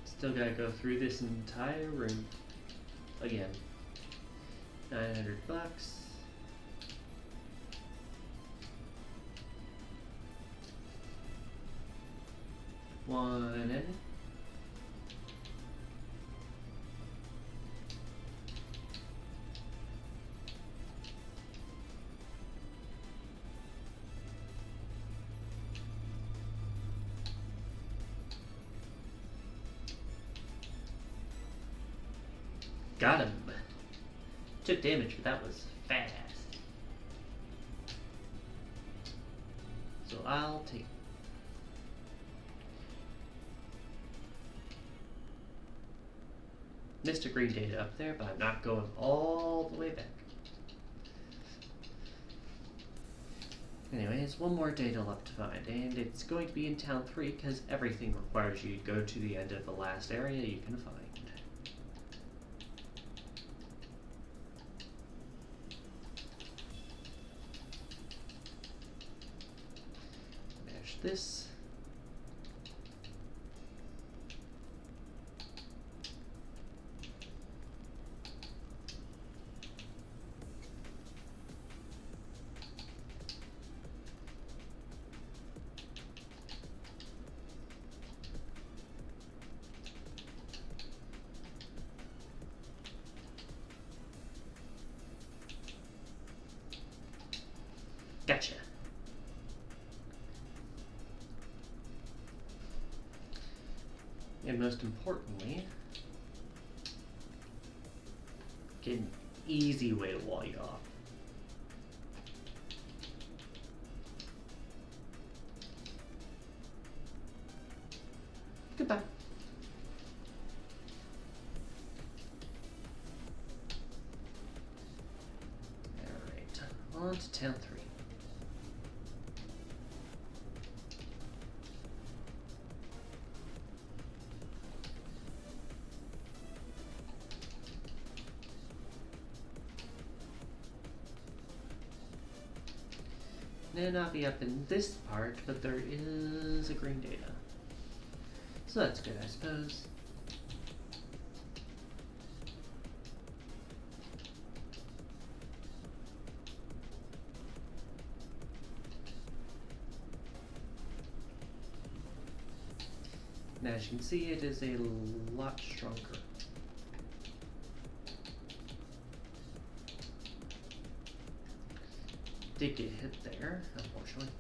A: Still gotta go through this entire room again. 900 bucks. One in. Got him. Took damage, but that was fast. So I'll take. Missed a green data up there, but I'm not going all the way back. Anyways, one more data left to find, and it's going to be in Town 3 because everything requires you to go to the end of the last area you can find. This. Gotcha. And most importantly, can easy way to wall you off. Goodbye. Alright, on to town 3. May not be up in this part, but there is a green data. So that's good, I suppose. And as you can see, it is a lot stronger. Did get hit there, unfortunately.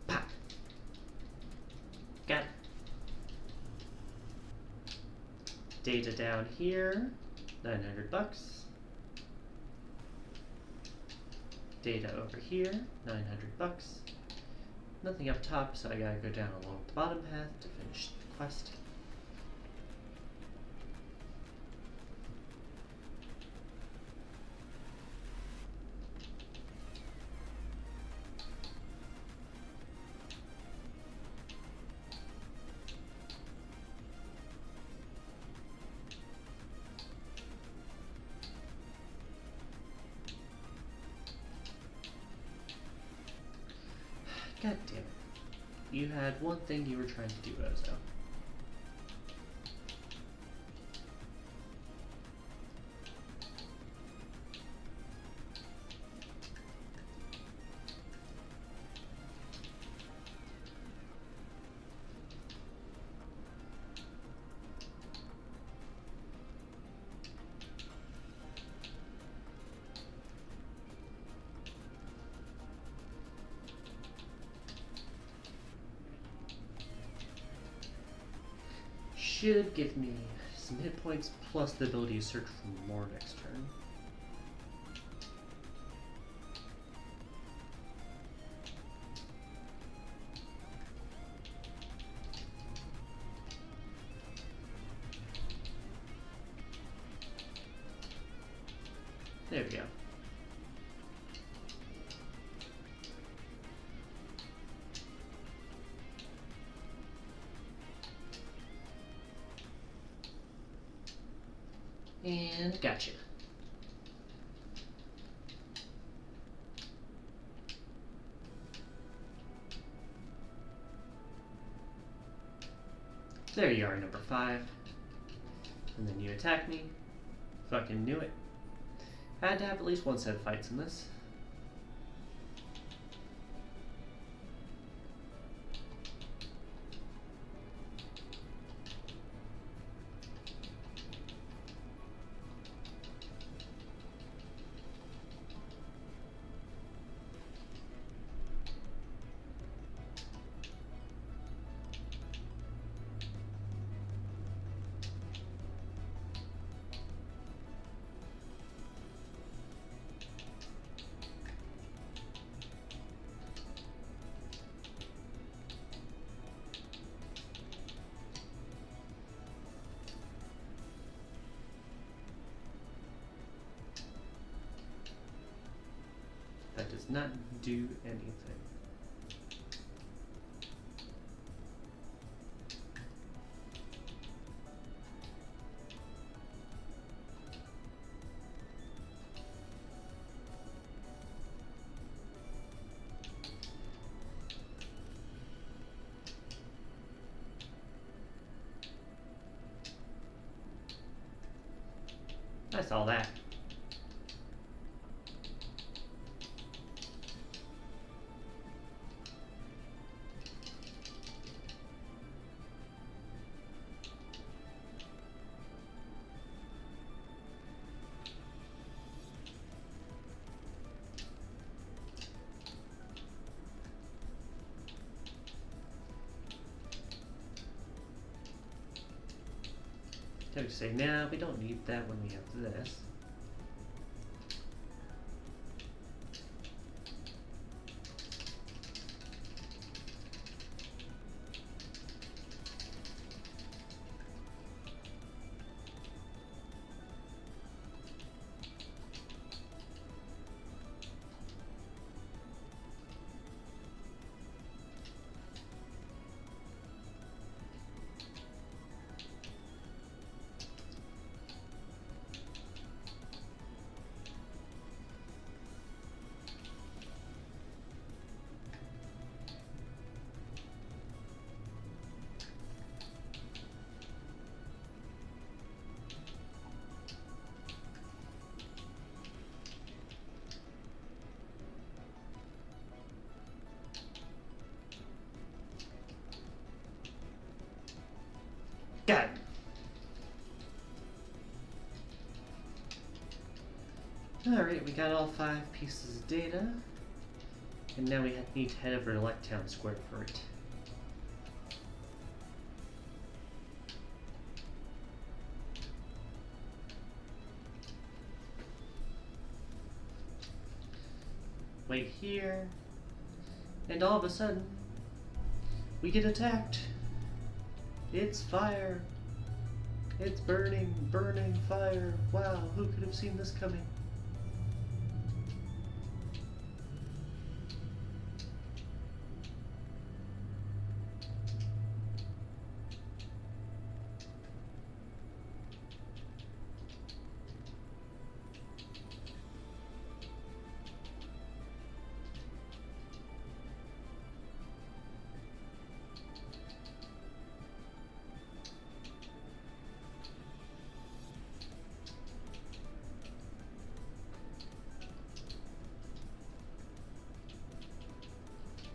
A: Pop. Got it. Data down here, $900. Data over here, $900. Nothing up top, so I gotta go down along the bottom path to finish the quest. God damn it. You had one thing you were trying to do, Ozo. Should give me some hit points plus the ability to search for more next turn. There we go. And gotcha. There you are, number 5. And then you attack me. Fucking knew it. Had to have at least one set of fights in this. That does not do anything. I saw that. Can we say, nah, we don't need that when we have this. Got it. Alright, we got all 5 pieces of data. And now we need to head over to Electown Square for it. Wait here. And all of a sudden, we get attacked. It's fire. It's burning, burning fire. Wow, who could have seen this coming?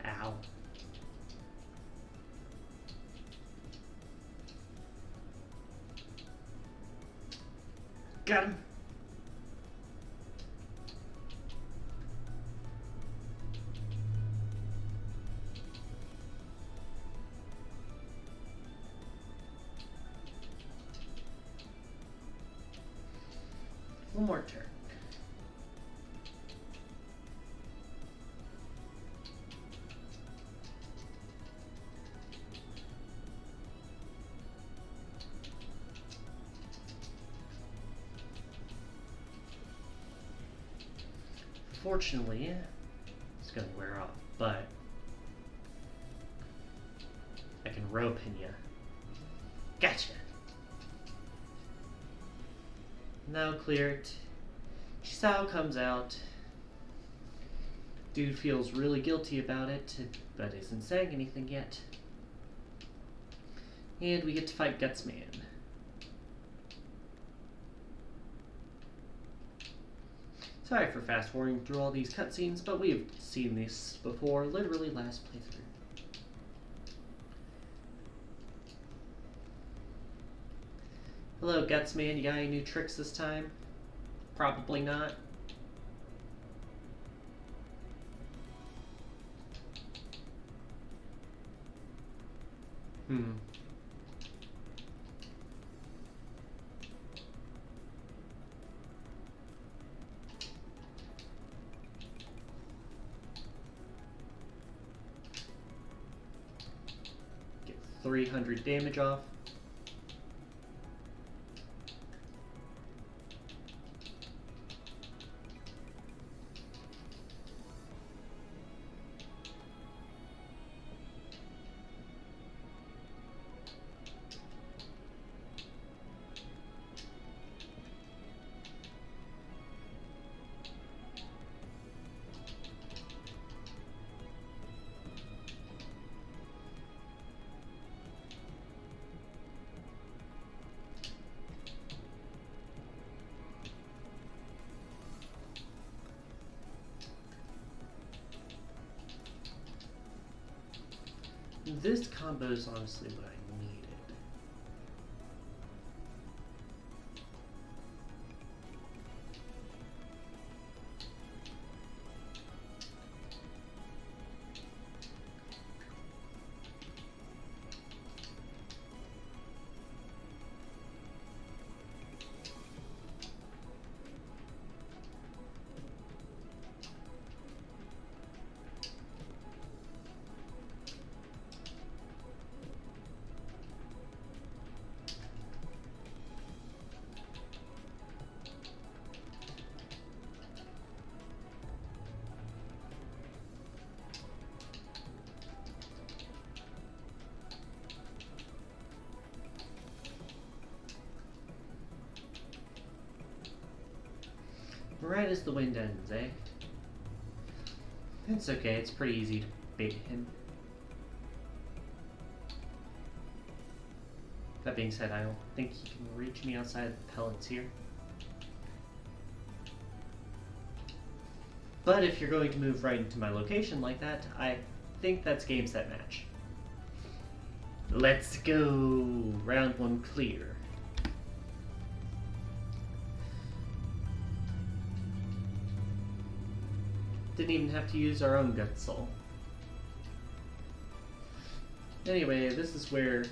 A: Ow. Got him. One more turn. Fortunately, it's gonna wear off, but I can rope in ya. Gotcha. Now cleared. Chisao comes out. Dude feels really guilty about it, but isn't saying anything yet. And we get to fight Gutsman. Sorry for fast forwarding through all these cutscenes, but we have seen this before, literally last playthrough. Hello, Gutsman. You got any new tricks this time? Probably not. Get 300 damage off. This combo is honestly what I needed. Right as the wind ends, eh? It's okay, it's pretty easy to bait him. That being said, I don't think he can reach me outside the pellets here. But if you're going to move right into my location like that, I think that's game, set, match. Let's go! Round 1 clear. Didn't even have to use our own gut soul. Anyway, this is where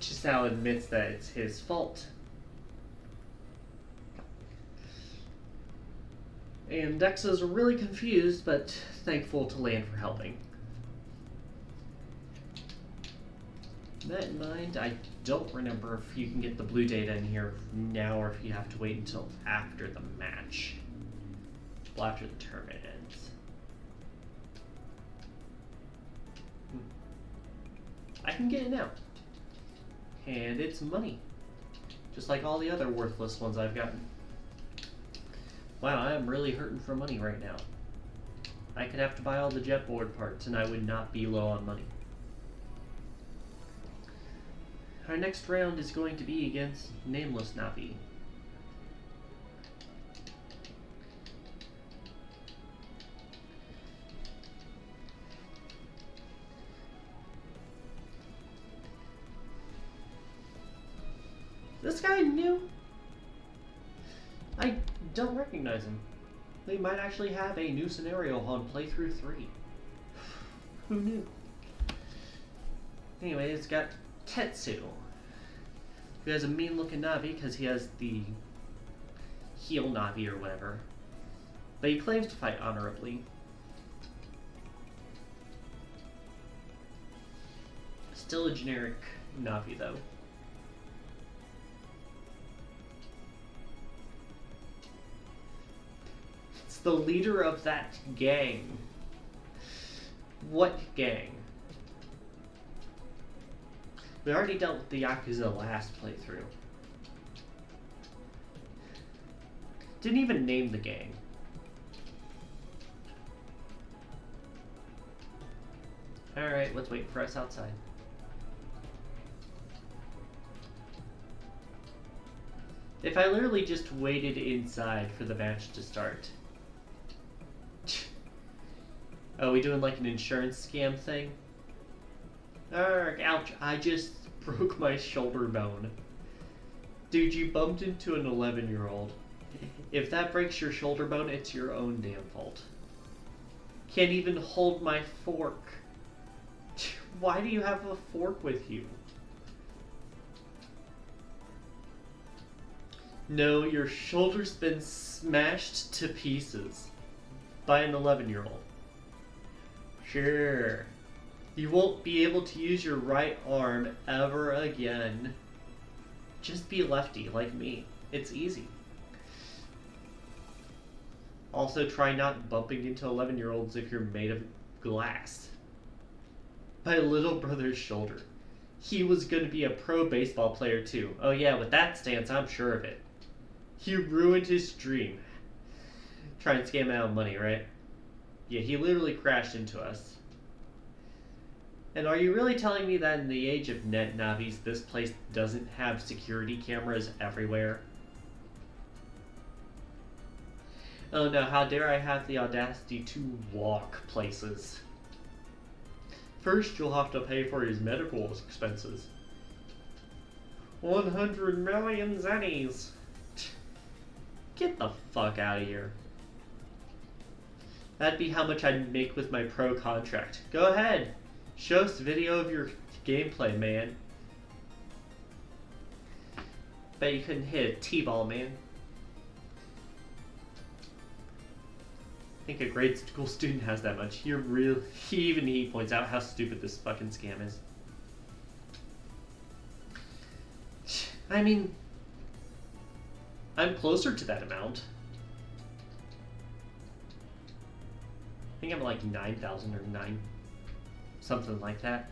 A: Chisao admits that it's his fault. And Dexa's really confused, but thankful to Lan for helping. That in mind, I don't remember if you can get the blue data in here now or if you have to wait until after the match. Well, after the tournament ends. I can get it now. And it's money. Just like all the other worthless ones I've gotten. Wow, I am really hurting for money right now. I could have to buy all the jetboard parts and I would not be low on money. Our next round is going to be against Nameless Navi. This guy new? I don't recognize him. They might actually have a new scenario on playthrough 3. Who knew? Anyway, it's got Tetsu, who has a mean looking Navi because he has the heel Navi or whatever. But he claims to fight honorably. Still a generic Navi though. It's the leader of that gang. What gang? We already dealt with the Yakuza last playthrough. Didn't even name the gang. Alright, let's wait for us outside. If I literally just waited inside for the match to start. Oh, we doing like an insurance scam thing? Ouch, I just broke my shoulder bone. Dude, you bumped into an 11-year-old. If that breaks your shoulder bone, it's your own damn fault. Can't even hold my fork. Why do you have a fork with you? No, your shoulder's been smashed to pieces by an 11-year-old. Sure. You won't be able to use your right arm ever again. Just be lefty like me. It's easy. Also, try not bumping into 11-year-olds if you're made of glass. My little brother's shoulder. He was going to be a pro baseball player too. Oh yeah, with that stance, I'm sure of it. He ruined his dream. Try and scam out money, right? Yeah, he literally crashed into us. And are you really telling me that in the age of net navis, this place doesn't have security cameras everywhere? Oh no, how dare I have the audacity to walk places. First, you'll have to pay for his medical expenses. 100 million zennies. Get the fuck out of here. That'd be how much I'd make with my pro contract. Go ahead. Show us a video of your gameplay, man. Bet you couldn't hit a T-ball, man. I think a grade school student has that much. Even he points out how stupid this fucking scam is. I mean, I'm closer to that amount. I think I'm like 9,000 or 9. Something like that.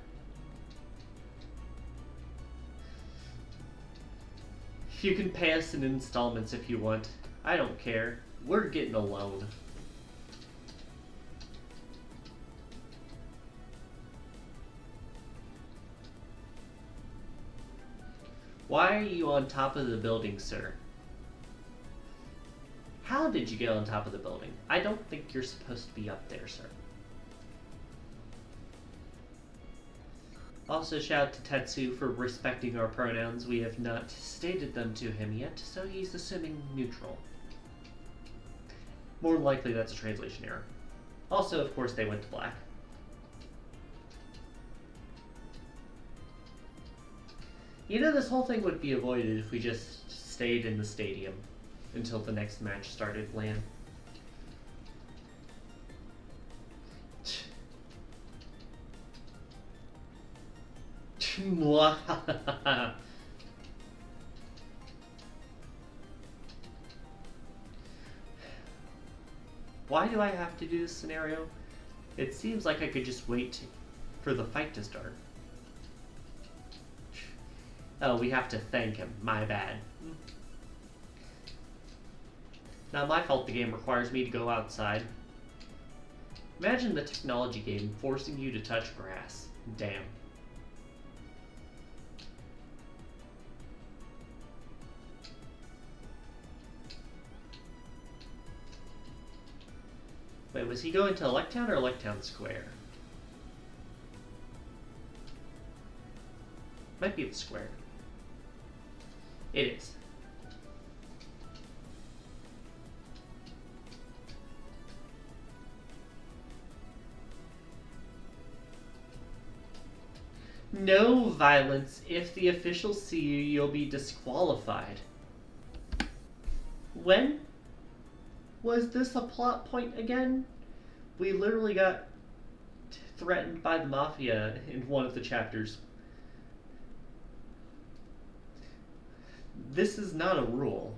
A: You can pay us in installments if you want. I don't care. We're getting alone. Why are you on top of the building, sir? How did you get on top of the building? I don't think you're supposed to be up there, sir. Also, shout out to Tetsu for respecting our pronouns. We have not stated them to him yet, so he's assuming neutral. More likely that's a translation error. Also, of course, they went to black. You know, this whole thing would be avoided if we just stayed in the stadium until the next match started, Lan. Why do I have to do this scenario? It seems like I could just wait for the fight to start. Oh, we have to thank him. My bad. Not my fault the game requires me to go outside. Imagine the technology game forcing you to touch grass. Damn. Wait, was he going to Electown or Electown Square? Might be the square. It is. No violence. If the officials see you, you'll be disqualified. When was this a plot point again? We literally got threatened by the Mafia in one of the chapters. This is not a rule.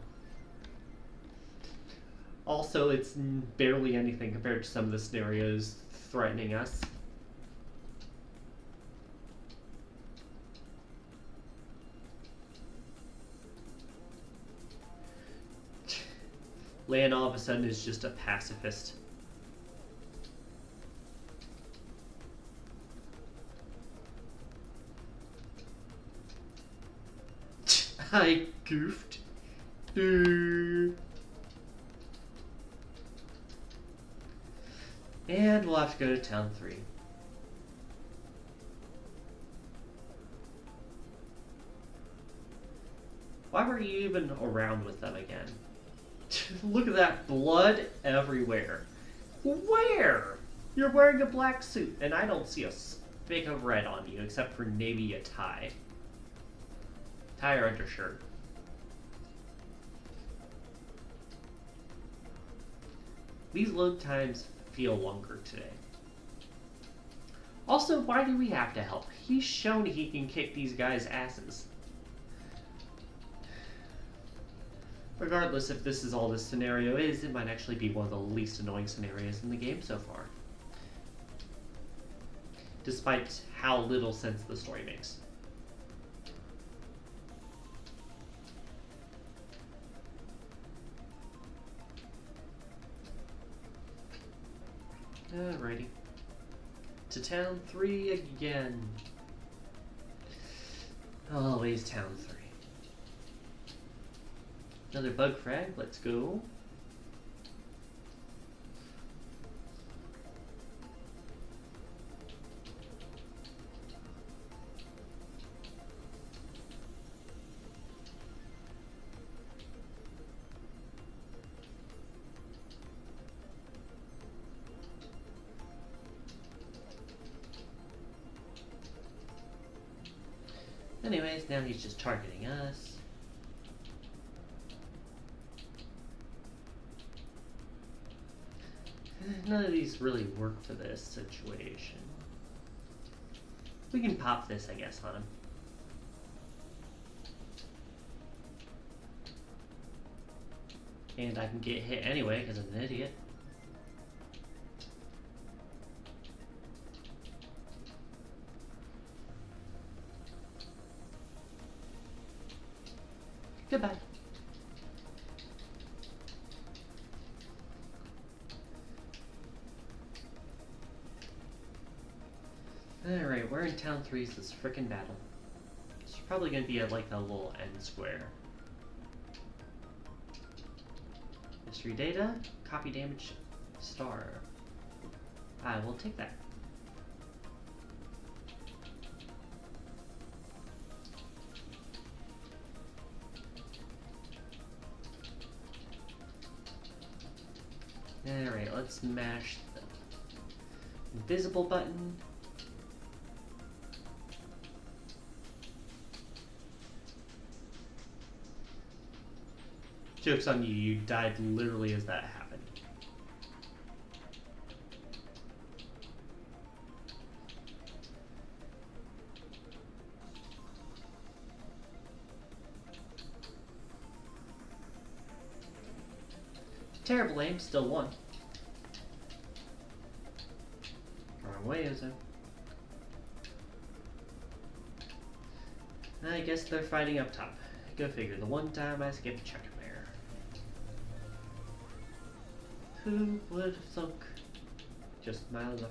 A: Also, it's barely anything compared to some of the scenarios threatening us. Lan all of a sudden is just a pacifist. I goofed. And we'll have to go to Town 3. Why were you even around with them again? Look at that blood everywhere. Where? You're wearing a black suit, and I don't see a speck of red on you, except for maybe a tie. Tie or undershirt. These load times feel longer today. Also, why do we have to help? He's shown he can kick these guys' asses. Regardless if this is all this scenario is, it might actually be one of the least annoying scenarios in the game so far. Despite how little sense the story makes. Alrighty. To Town 3 again. Always Town 3. Another bug frag, let's go. Anyways, now he's just targeting us. None of these really work for this situation. We can pop this, I guess, on him. And I can get hit anyway, because I'm an idiot. Goodbye. Alright, we're in Town 3's this frickin' battle. It's probably gonna be at like a little end square. Mystery data, copy damage, star. I will take that. Alright, let's mash the invisible button. Joke's on you, you died literally as that happened. Terrible aim, still won. Wrong way, is it? I guess they're fighting up top. Go figure, the one time I skipped check there. Who would have thunk? Just my luck.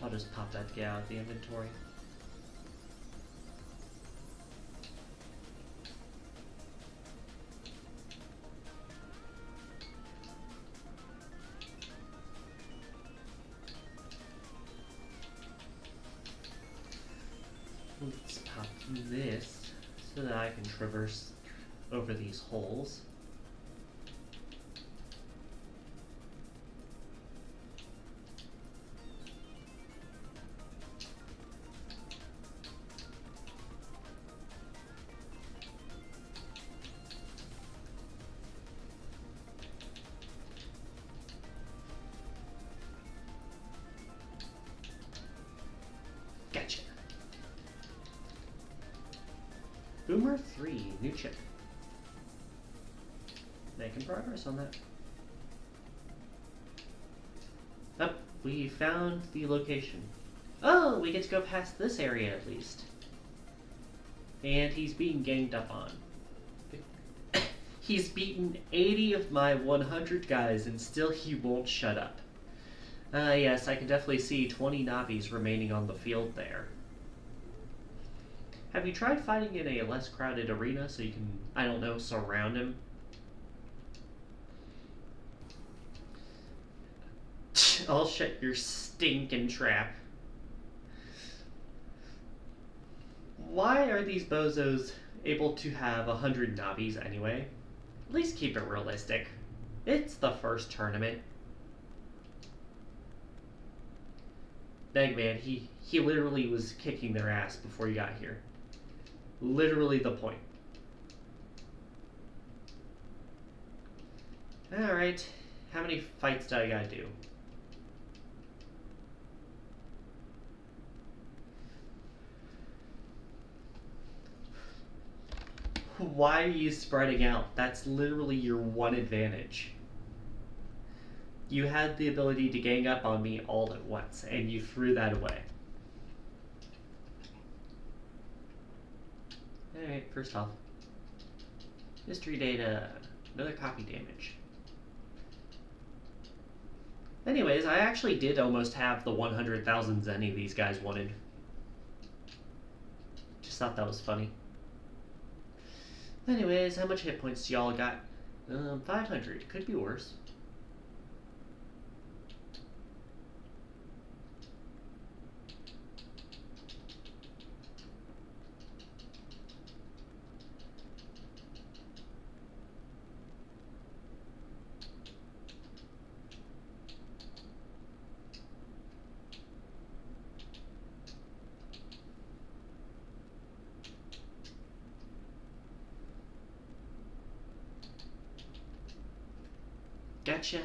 A: I'll just pop that guy out of the inventory. Let's pop this so that I can traverse over these holes. Gotcha. Boomer 3, new chip. Making progress on that. Oh, we found the location. Oh, we get to go past this area at least. And he's being ganged up on. He's beaten 80 of my 100 guys and still he won't shut up. Yes, I can definitely see 20 Navis remaining on the field there. Have you tried fighting in a less crowded arena so you can, I don't know, surround him? I'll shut your stinking trap. Why are these bozos able to have 100 Navis anyway? At least keep it realistic. It's the first tournament. Bagman, he literally was kicking their ass before you got here. Literally the point. Alright, how many fights do I gotta do? Why are you spreading out? That's literally your one advantage. You had the ability to gang up on me all at once, and you threw that away. Alright, first off. Mystery data. Another copy damage. Anyways, I actually did almost have the 100,000 Zenny these guys wanted. Just thought that was funny. Anyways, how much hit points do y'all got? 500. Could be worse. Gotcha.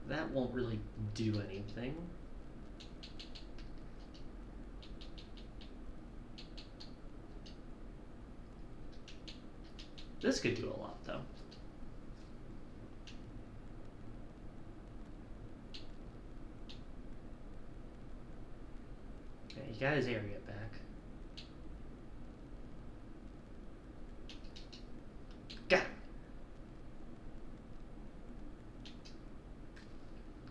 A: That won't really do anything. This could do a lot, though. Okay, he got his area back.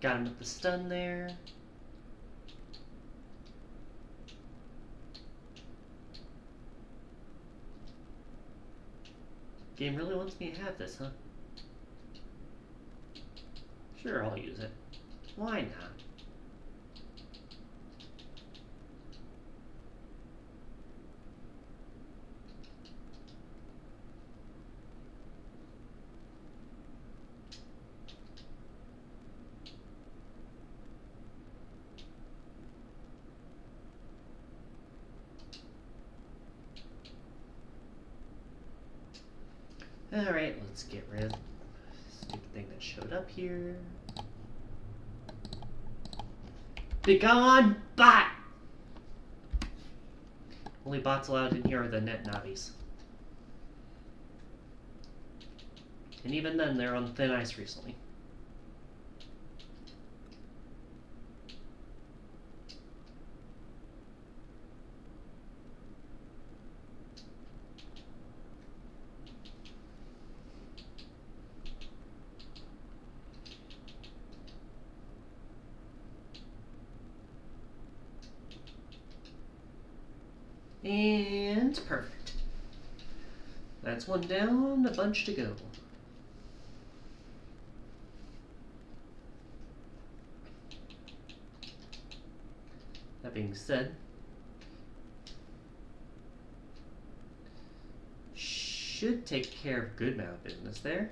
A: Got him with the stun there. Game really wants me to have this, huh? Sure, I'll use it. Why not? Alright, let's get rid of the stupid thing that showed up here. Begone, bot! Only bots allowed in here are the net navis. And even then, they're on thin ice recently. And perfect. That's one down, a bunch to go. That being said, should take care of good amount of business there.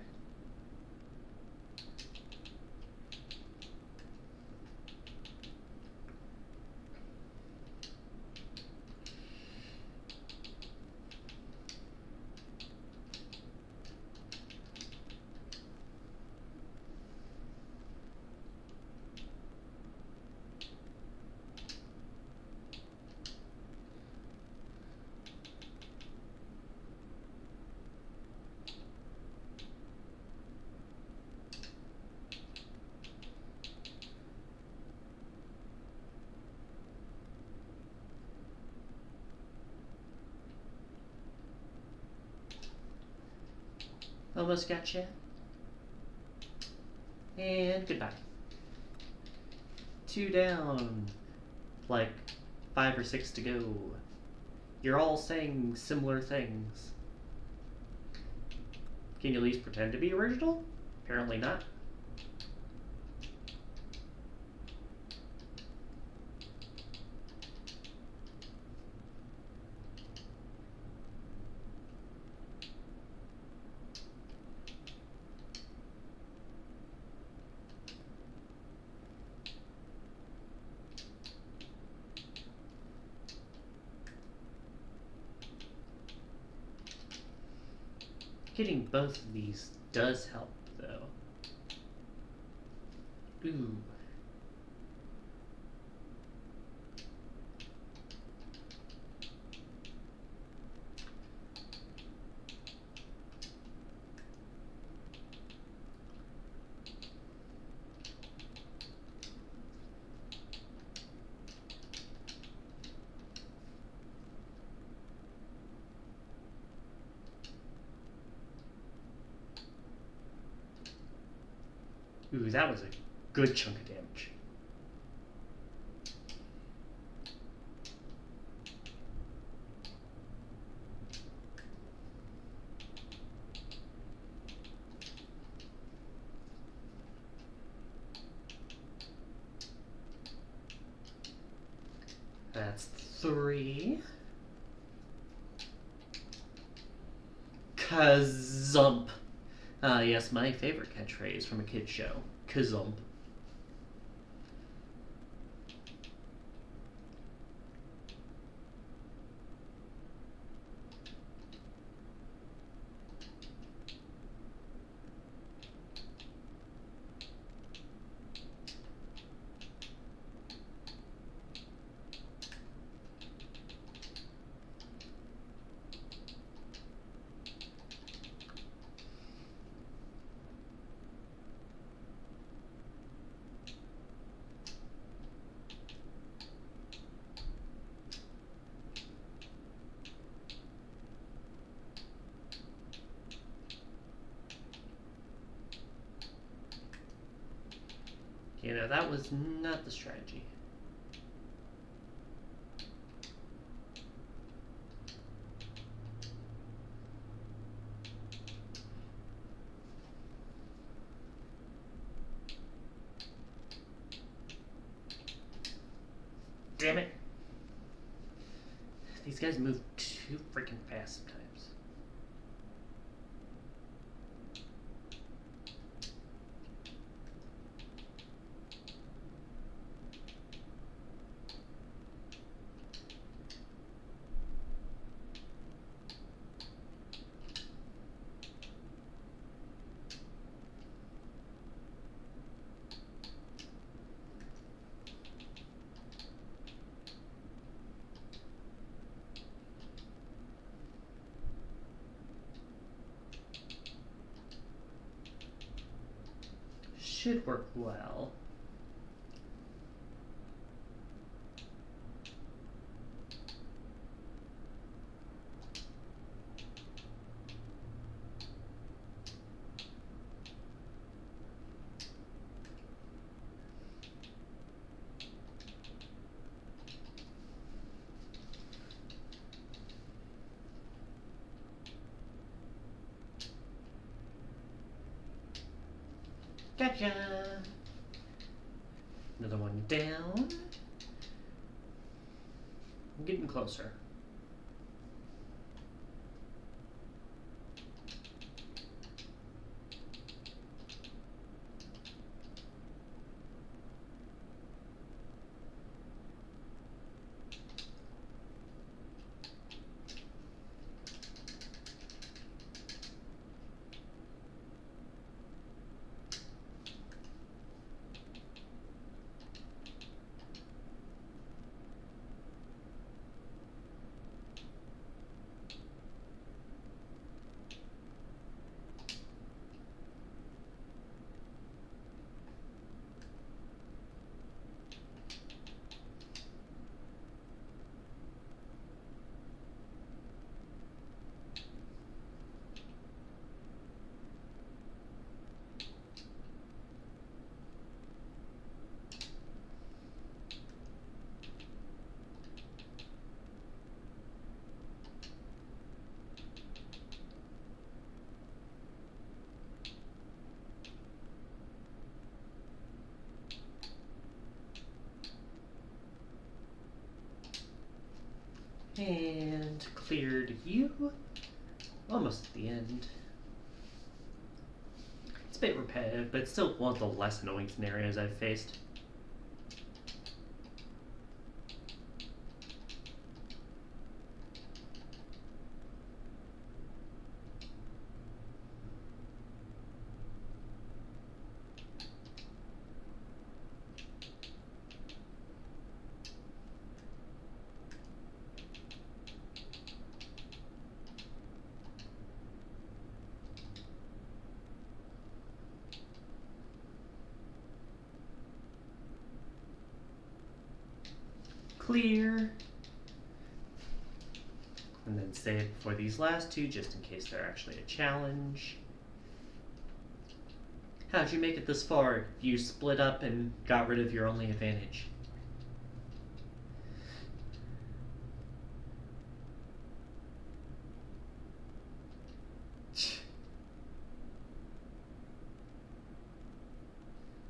A: Almost gotcha. And goodbye. 2 down. Like 5 or 6 to go. You're all saying similar things. Can you at least pretend to be original? Apparently not. Getting both of these does help, though. Ooh. Ooh, that was a good chunk of damage. That's 3. Kazump. Yes, my favorite catchphrase from a kid's show. Kazump. You know, that was not the strategy. Damn it. These guys move too freaking fast sometimes. Should work well. Gotcha! Another one down. I'm getting closer. And cleared you. Almost at the end. It's a bit repetitive, but it's still one of the less annoying scenarios I've faced. Clear. And then save for these last two, just in case they're actually a challenge. How'd you make it this far? You split up and got rid of your only advantage.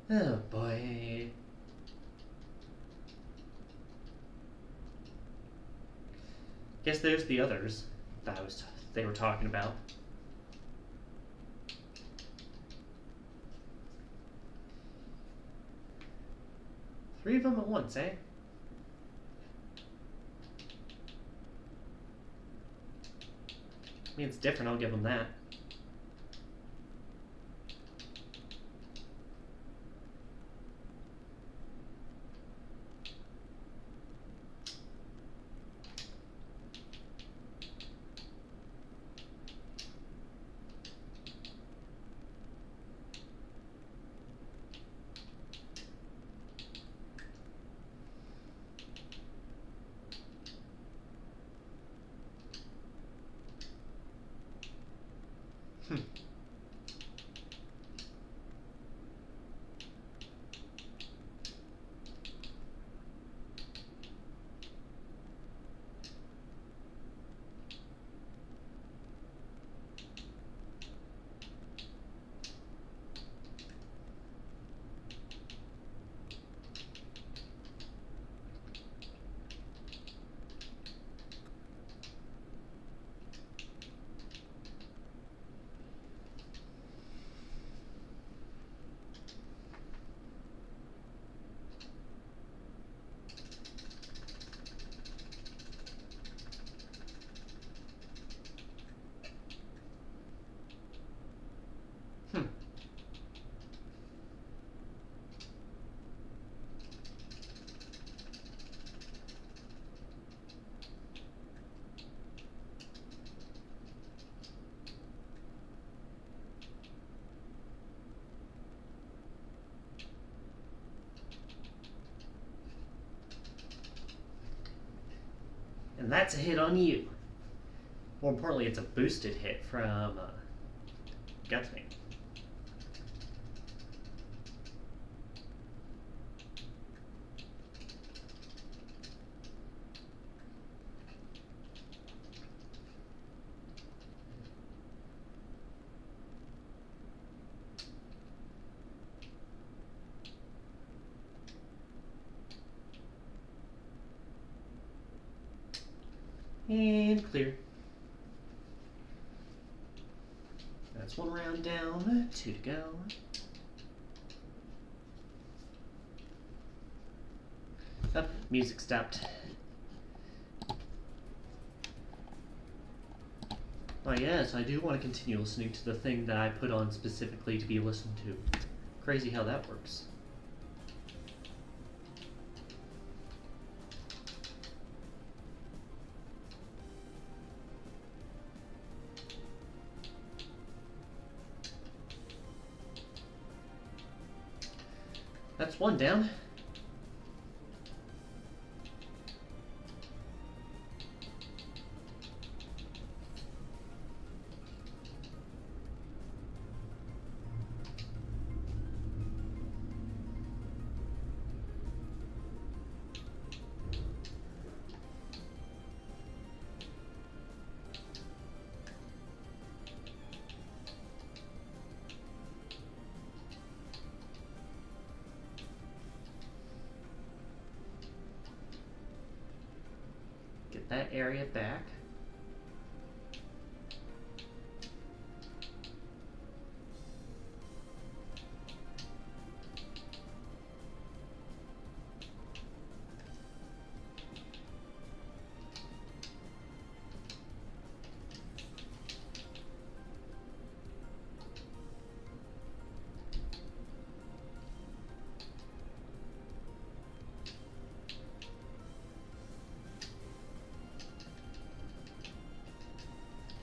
A: Oh boy. Guess there's the others that they were talking about. Three of them at once, eh? I mean, it's different, I'll give them that. And that's a hit on you. More importantly, it's a boosted hit from Gutsman. And clear. That's one round down, 2 to go. Oh, music stopped. Oh yes, I do want to continue listening to the thing that I put on specifically to be listened to. Crazy how that works. That's one down. Get that area back.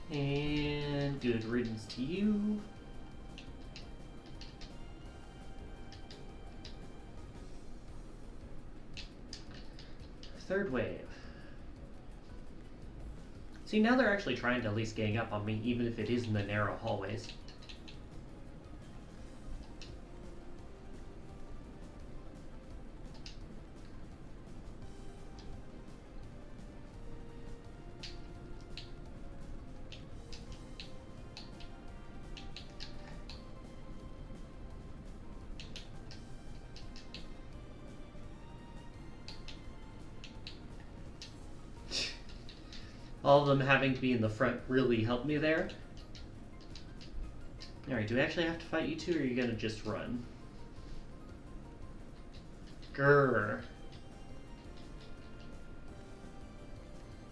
A: And good riddance to you. Third wave. See, now they're actually trying to at least gang up on me, even if it is in the narrow hallways. All of them having to be in the front really helped me there. Alright, do we actually have to fight you two, or are you gonna just run? Grrr.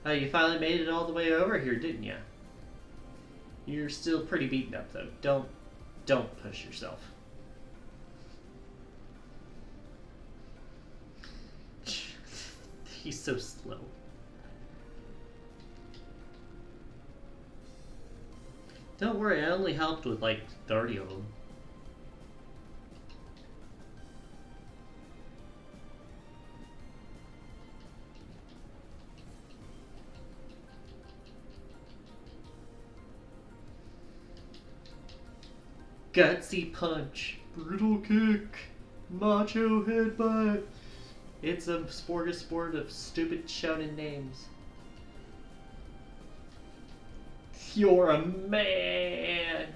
A: Oh, you finally made it all the way over here, didn't you? You're still pretty beaten up, though. Don't push yourself. He's so slow. Don't worry, I only helped with like 30 of them. Gutsy punch, brutal kick, macho headbutt. It's a smorgasbord of stupid shonen names. You're a man!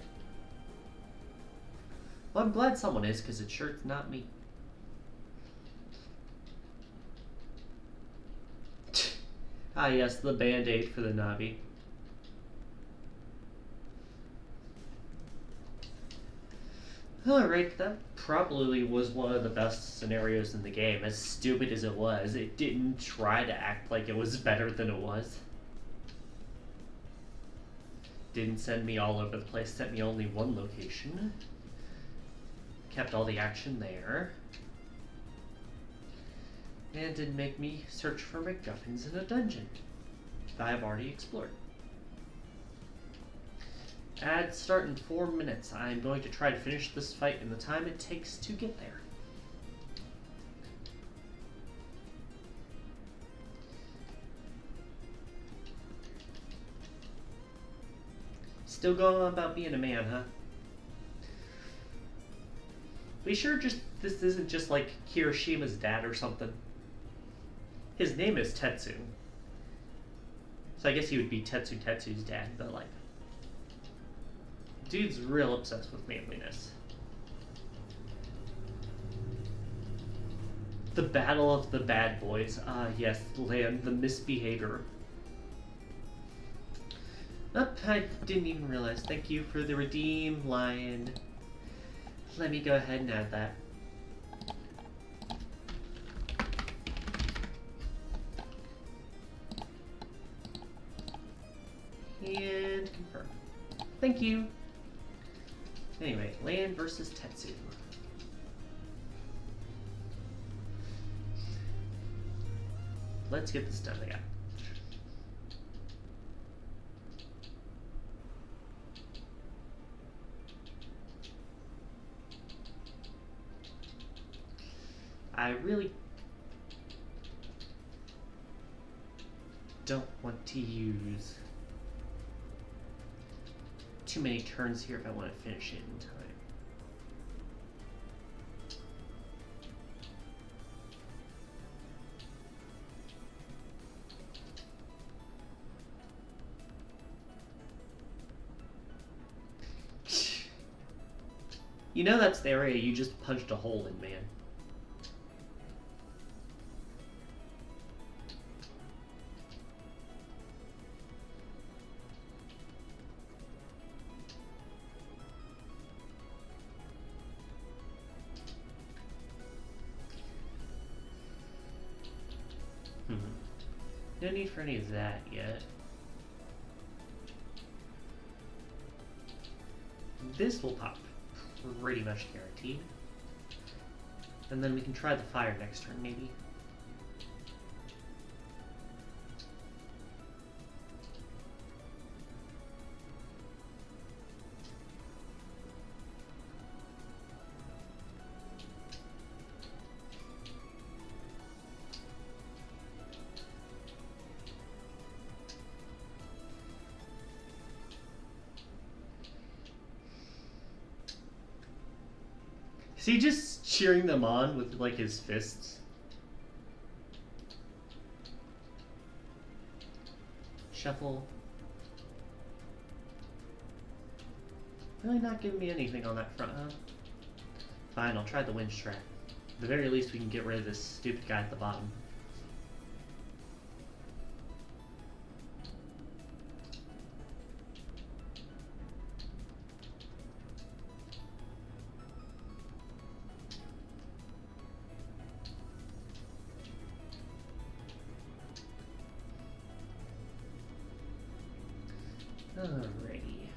A: Well, I'm glad someone is, because it's sure it's not me. Ah yes, the band-aid for the Navi. Alright, that probably was one of the best scenarios in the game. As stupid as it was, it didn't try to act like it was better than it was. Didn't send me all over the place, sent me only one location. Kept all the action there. And didn't make me search for MacGuffins in a dungeon that I have already explored. Ad start in 4 minutes. I'm going to try to finish this fight in the time it takes to get there. Still going on about being a man, huh? We sure this isn't just like Kiroshima's dad or something. His name is Tetsu. So I guess he would be Tetsu's dad, but like... Dude's real obsessed with manliness. The Battle of the Bad Boys. Ah, yes, Land the Misbehavior. Oh, I didn't even realize. Thank you for the redeem, Lion. Let me go ahead and add that. And confirm. Thank you. Anyway, Land versus Tetsu. Let's get this done again. I really don't want to use too many turns here if I want to finish it in time. You know that's the area you just punched a hole in, man. No need for any of that yet. This will pop, pretty much guaranteed. And then we can try the fire next turn, maybe. Is he just cheering them on with, like, his fists? Shuffle. Really not giving me anything on that front, huh? Fine, I'll try the wind strat. At the very least, we can get rid of this stupid guy at the bottom. Alrighty.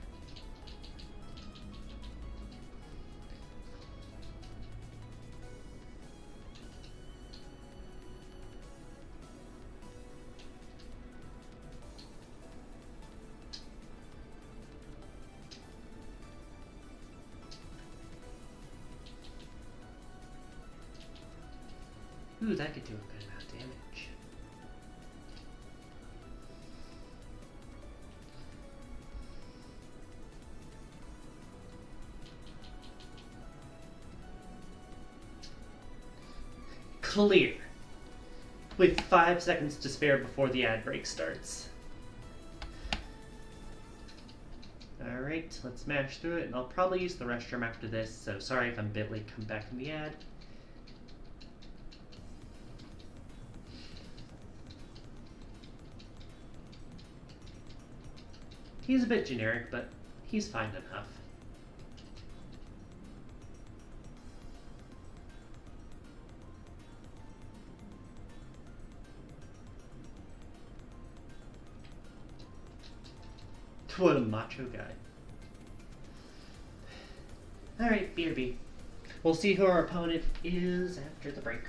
A: Ooh, that could do a good amount of damage. Clear. With 5 seconds to spare before the ad break starts. Alright, let's smash through it, and I'll probably use the restroom after this, so sorry if I'm a bit late to come back in the ad. He's a bit generic, but he's fine enough. What a macho guy. Alright, BRB. We'll see who our opponent is after the break.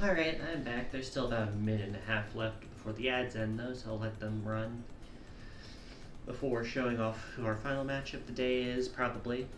A: Alright, I'm back. There's still about a minute and a half left before the ads end, though, so I'll let them run before showing off who our final match of the day is, probably.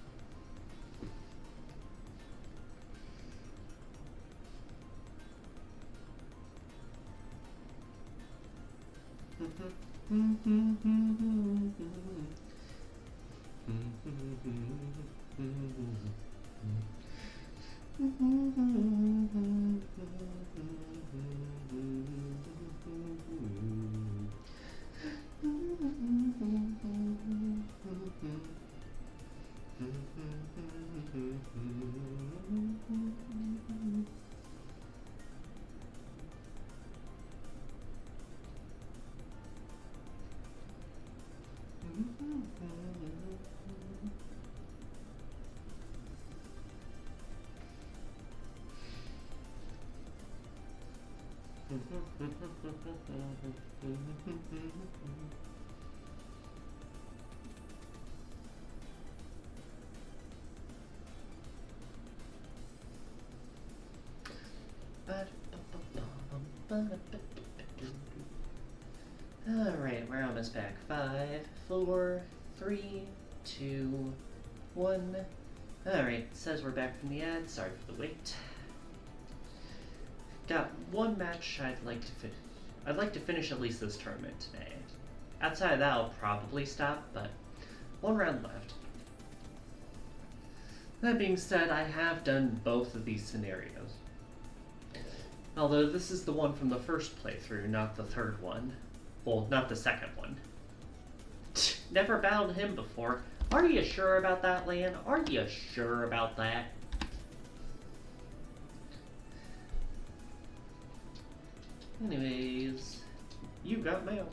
A: Alright, we're almost back. 5, 4, 3, 2, 1. Alright, says we're back from the ad. Sorry for the wait. Got one match I'd like to finish at least this tournament today. Outside of that, I'll probably stop, but one round left. That being said, I have done both of these scenarios. Although this is the one from the first playthrough, not the third one. Well, not the second one. Never battled him before. Are you sure about that, Lan? Are you sure about that? Anyways, you got mail.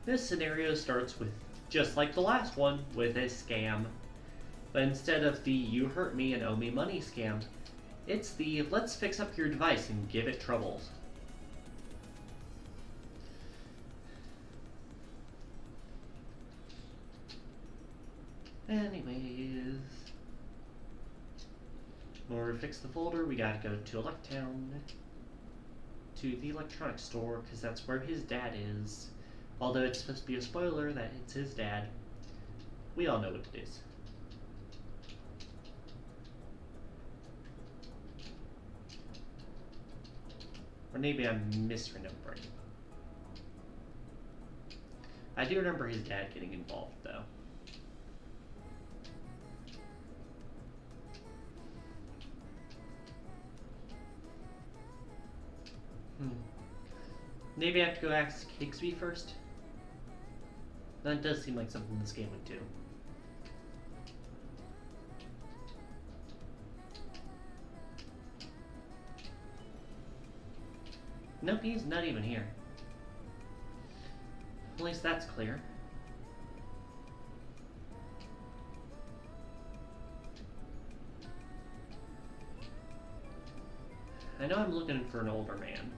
A: This scenario starts with, just like the last one, with a scam. But instead of the you hurt me and owe me money scam, it's the let's fix up your device and give it troubles. Anyways, in order to fix the folder, we gotta go to Electown, to the electronics store, because that's where his dad is. Although it's supposed to be a spoiler that it's his dad, we all know what it is. Or maybe I'm misremembering. I do remember his dad getting involved, though. Maybe I have to go ask Higsby first? That does seem like something this game would do. Nope, he's not even here. At least that's clear. I know I'm looking for an older man.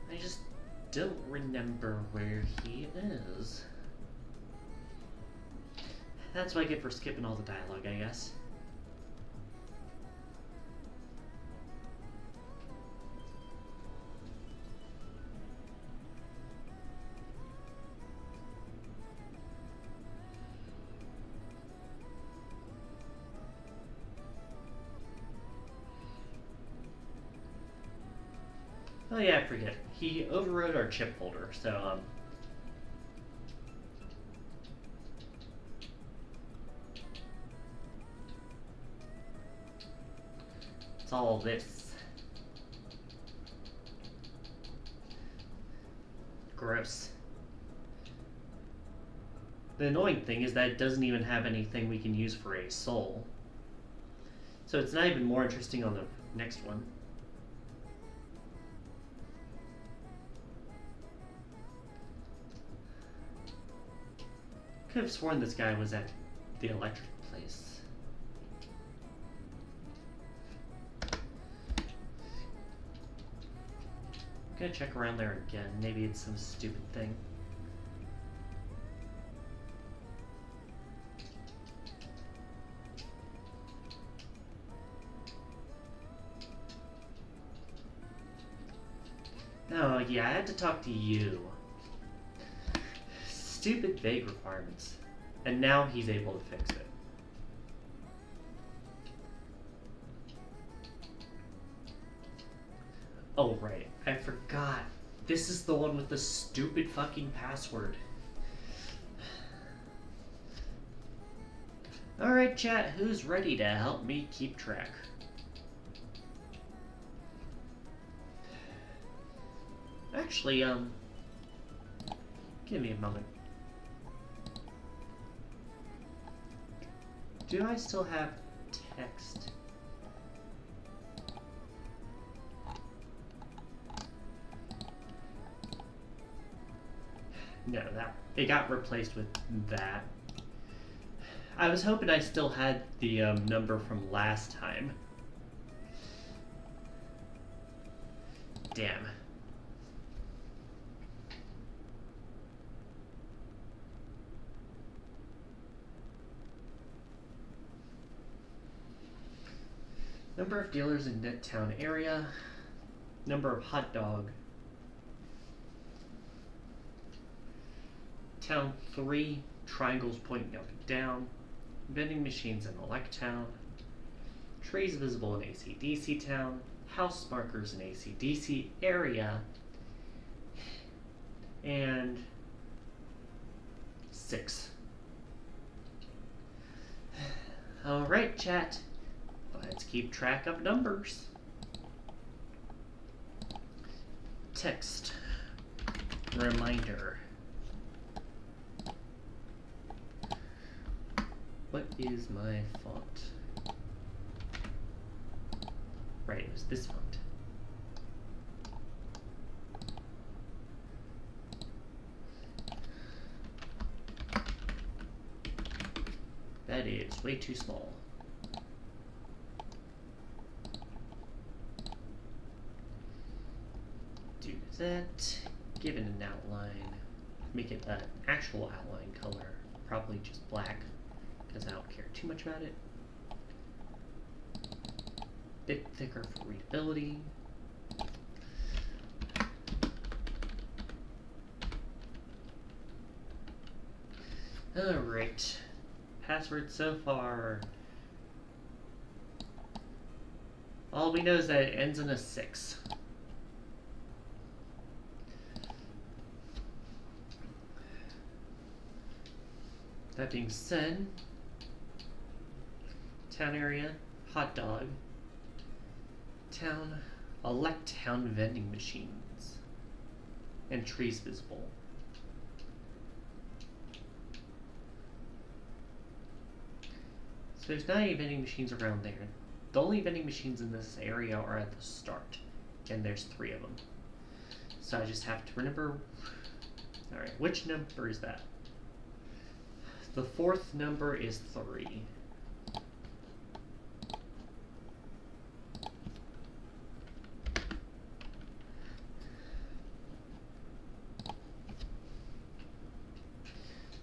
A: I just don't remember where he is. That's what I get for skipping all the dialogue, I guess. Oh yeah, I forget. He overrode our chip folder, so it's all this. Gross. The annoying thing is that it doesn't even have anything we can use for a soul. So it's not even more interesting on the next one. Could have sworn this guy was at the electric place. I'm gonna check around there again. Maybe it's some stupid thing. Oh, yeah, I had to talk to you. Stupid vague requirements. And now he's able to fix it. Oh, right. I forgot. This is the one with the stupid fucking password. Alright, chat, who's ready to help me keep track? Actually, give me a moment. Do I still have text? No, it got replaced with that. I was hoping I still had the number from last time. Damn. Number of dealers in net town area. Number of hot dog. Town 3, triangles pointing up and down. Vending machines in Elect Town. Trees visible in AC/DC Town. House markers in AC/DC area. And 6. Alright, chat. Let's keep track of numbers. Text. Reminder. What is my font? Right, it was this font. That is way too small. Do that. Give it an outline. Make it an actual outline color. Probably just black, because I don't care too much about it. Bit thicker for readability. Alright. Password so far. All we know is that it ends in a 6. That being said, town area, hot dog, town, elect town vending machines, and trees visible. So there's not any vending machines around there. The only vending machines in this area are at the start, and there's 3 of them. So I just have to remember. Alright, which number is that? The 4th number is 3.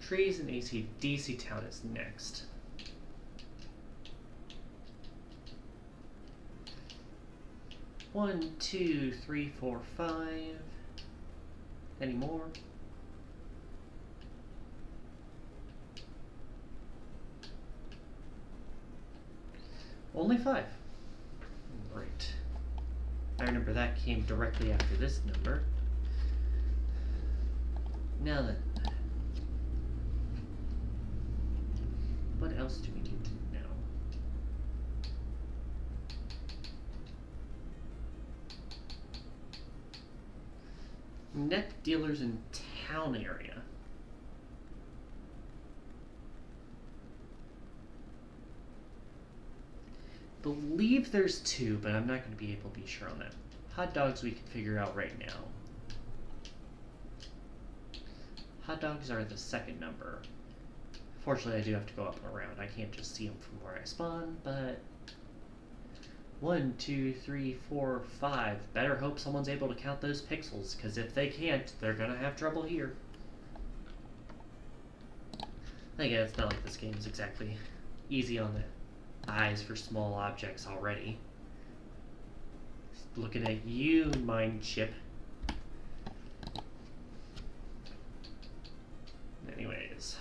A: Trees in AC/DC Town is next. One, 2, 3, 4, 5. Any more? Only 5. Right. I remember that came directly after this number. Now then, what else do we need to know? Net dealers in town area. Believe there's 2, but I'm not going to be able to be sure on that. Hot dogs we can figure out right now. Hot dogs are the 2nd number. Fortunately, I do have to go up and around. I can't just see them from where I spawn, but 1, 2, 3, 4, 5. Better hope someone's able to count those pixels, because if they can't, they're gonna have trouble here. Again, it's not like this game's exactly easy on the eyes for small objects already. Just looking at you, mind chip. Anyways,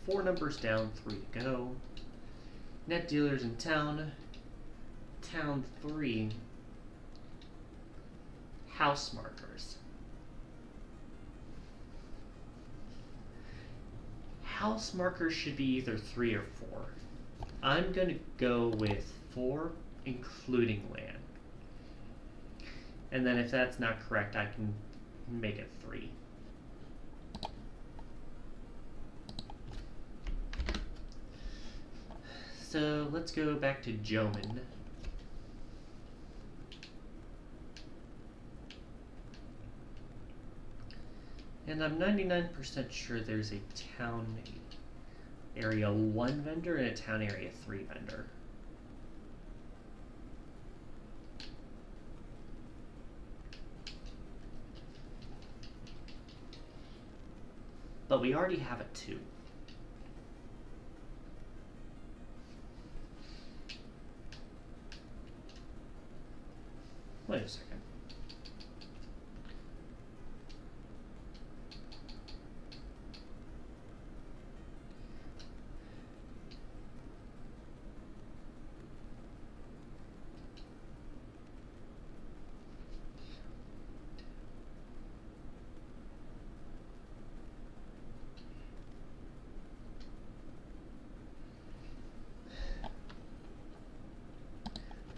A: 4 numbers down, 3 to go. Net dealers in town. Town 3. House markers. House markers should be either 3 or 4. I'm going to go with 4, including land. And then if that's not correct, I can make it 3. So let's go back to Joman. And I'm 99% sure there's a town area 1 vendor and a town area 3 vendor. But we already have a 2. Wait a second.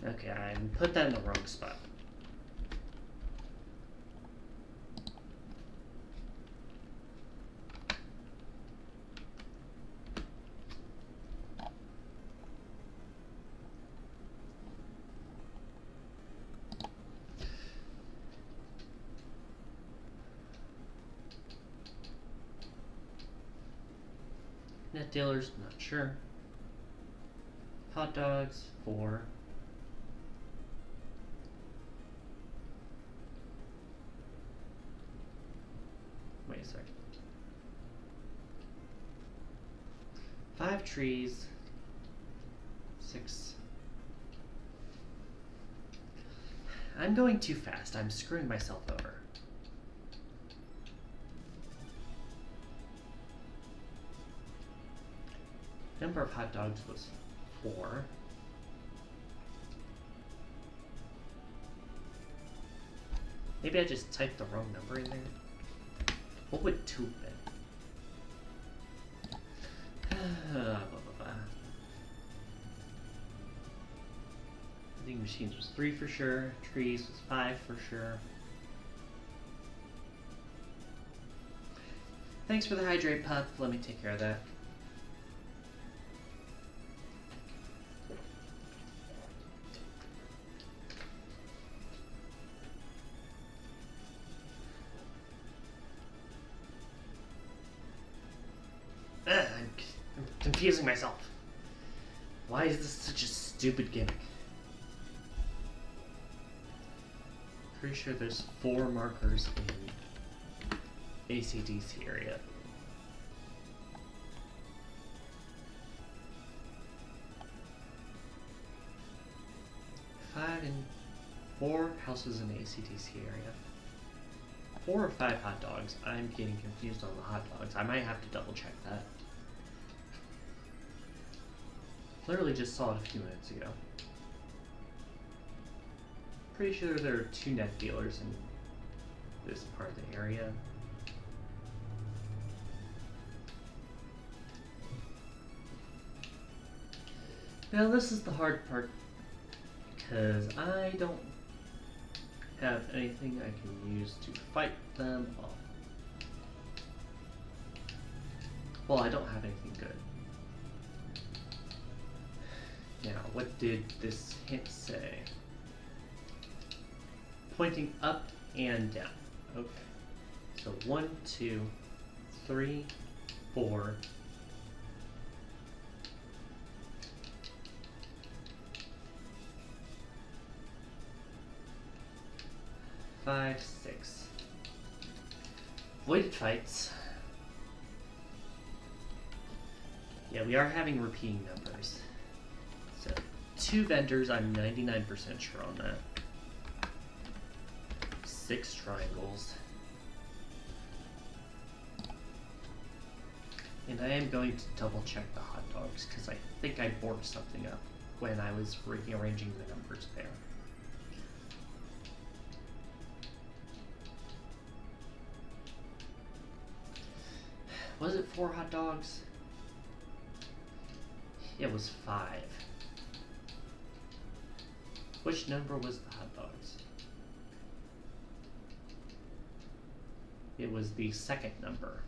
A: Okay, I put that in the wrong spot. Net dealers, not sure. Hot dogs, 4. Wait a second. 5 trees, 6. I'm going too fast. I'm screwing myself over. Number of hot dogs was 4. Maybe I just typed the wrong number in there. What would 2 have been? Vending machines was 3 for sure. Trees was 5 for sure. Thanks for the hydrate, pup. Let me take care of that. I'm confusing myself. Why is this such a stupid gimmick? Pretty sure there's 4 markers in ACDC area. Five and 4 houses in the ACDC area. 4 or 5 hot dogs. I'm getting confused on the hot dogs. I might have to double check that. Literally just saw it a few minutes ago. Pretty sure there are 2 net dealers in this part of the area. Now this is the hard part, because I don't have anything I can use to fight them off. Well, I don't have anything good. Now, what did this hint say? Pointing up and down. Okay. So 1, 2, 3, 4. 5, 6. Voided fights. Yeah, we are having repeating numbers. So, 2 vendors, I'm 99% sure on that. 6 triangles. And I am going to double check the hot dogs, because I think I borked something up when I was rearranging the numbers there. Was it 4 hot dogs? It was 5. Which number was the hot dogs? It was the second number.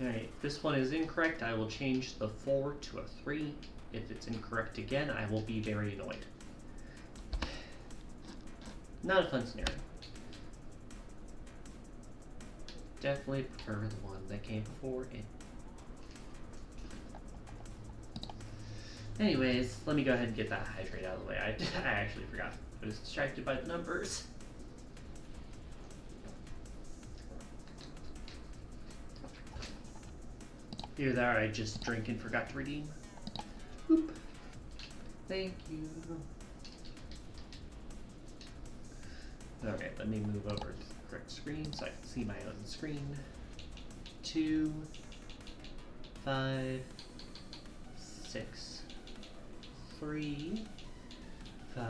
A: Alright, this one is incorrect. I will change the 4 to a 3. If it's incorrect again, I will be very annoyed. Not a fun scenario. Definitely prefer the one that came before it. Anyways, let me go ahead and get that hydrate out of the way. I actually forgot. I was distracted by the numbers. Either that or I just drank and forgot to redeem. Oop. Thank you. Alright, let me move over to the correct screen so I can see my own screen. 2, 5, 6, 3, 5,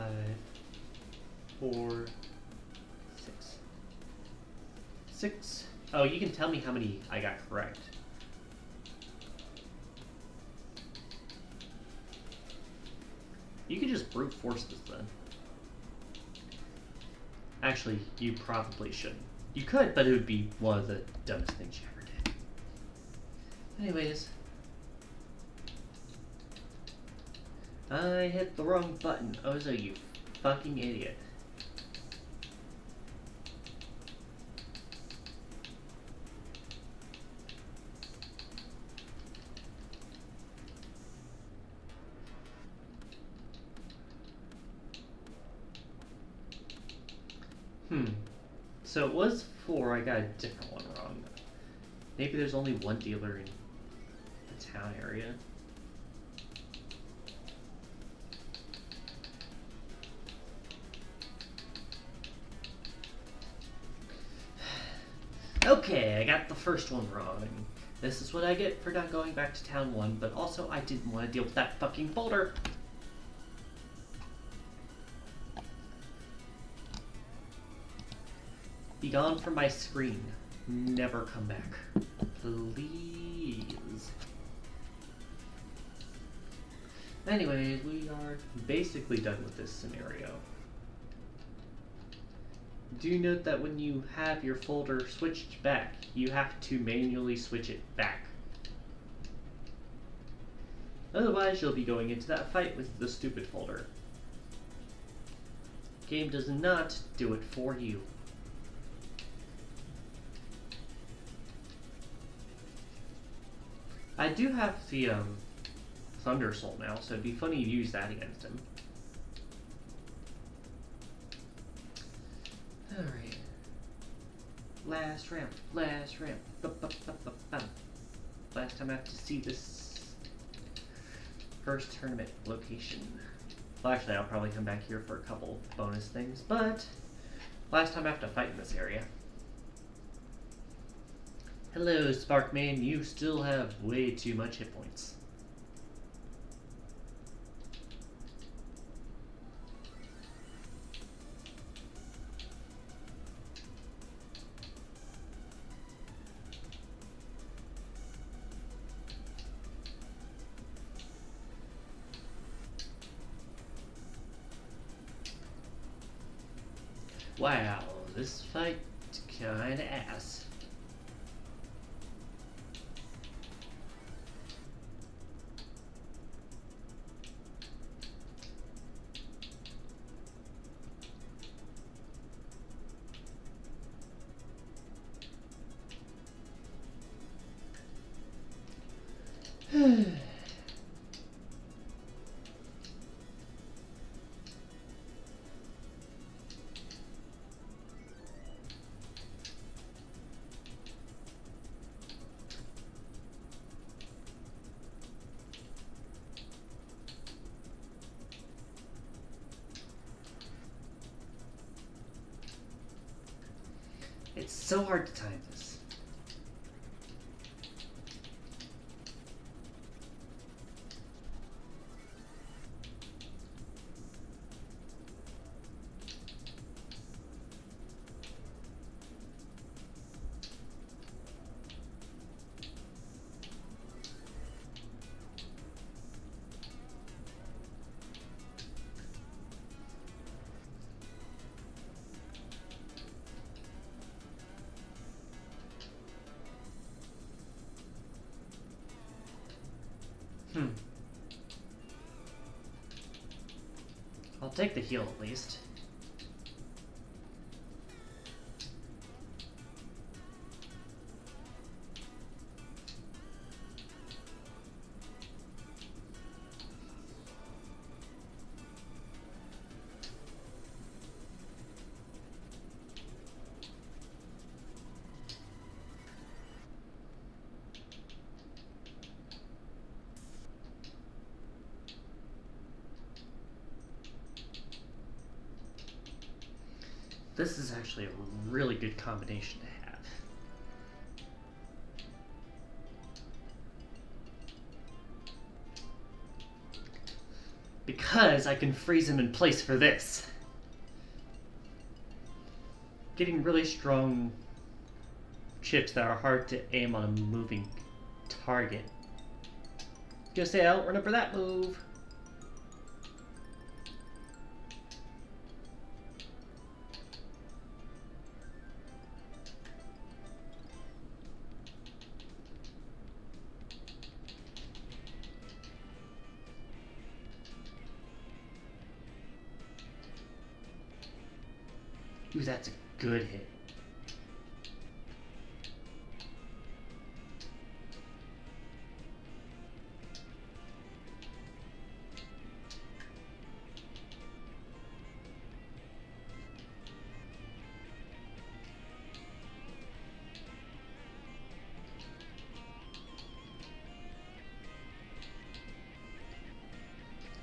A: 4, 6. 6. Oh, you can tell me how many I got correct. You could just brute force this then. Actually, you probably shouldn't. You could, but it would be one of the dumbest things you ever did. Anyways. I hit the wrong button. Ozo, you fucking idiot. So it was 4, I got a different one wrong. Maybe there's only one dealer in the town area. Okay, I got the first one wrong. This is what I get for not going back to town 1, but also I didn't want to deal with that fucking folder. Be gone from my screen. Never come back. Please. Anyways, we are basically done with this scenario. Do note that when you have your folder switched back, you have to manually switch it back. Otherwise, you'll be going into that fight with the stupid folder. Game does not do it for you. I do have the Thunder Soul now, so it'd be funny to use that against him. Alright. Last ramp, last ramp. Last time I have to see this first tournament location. Well, actually, I'll probably come back here for a couple bonus things, but last time I have to fight in this area. Hello, Sparkman. You still have way too much hit points. Wow, this fight kinda ass. It's so hard to time this. I'll take the heal at least. This is actually a really good combination to have. Because I can freeze him in place for this. Getting really strong chips that are hard to aim on a moving target. Just say, I'll remember that move. Ooh, that's a good hit.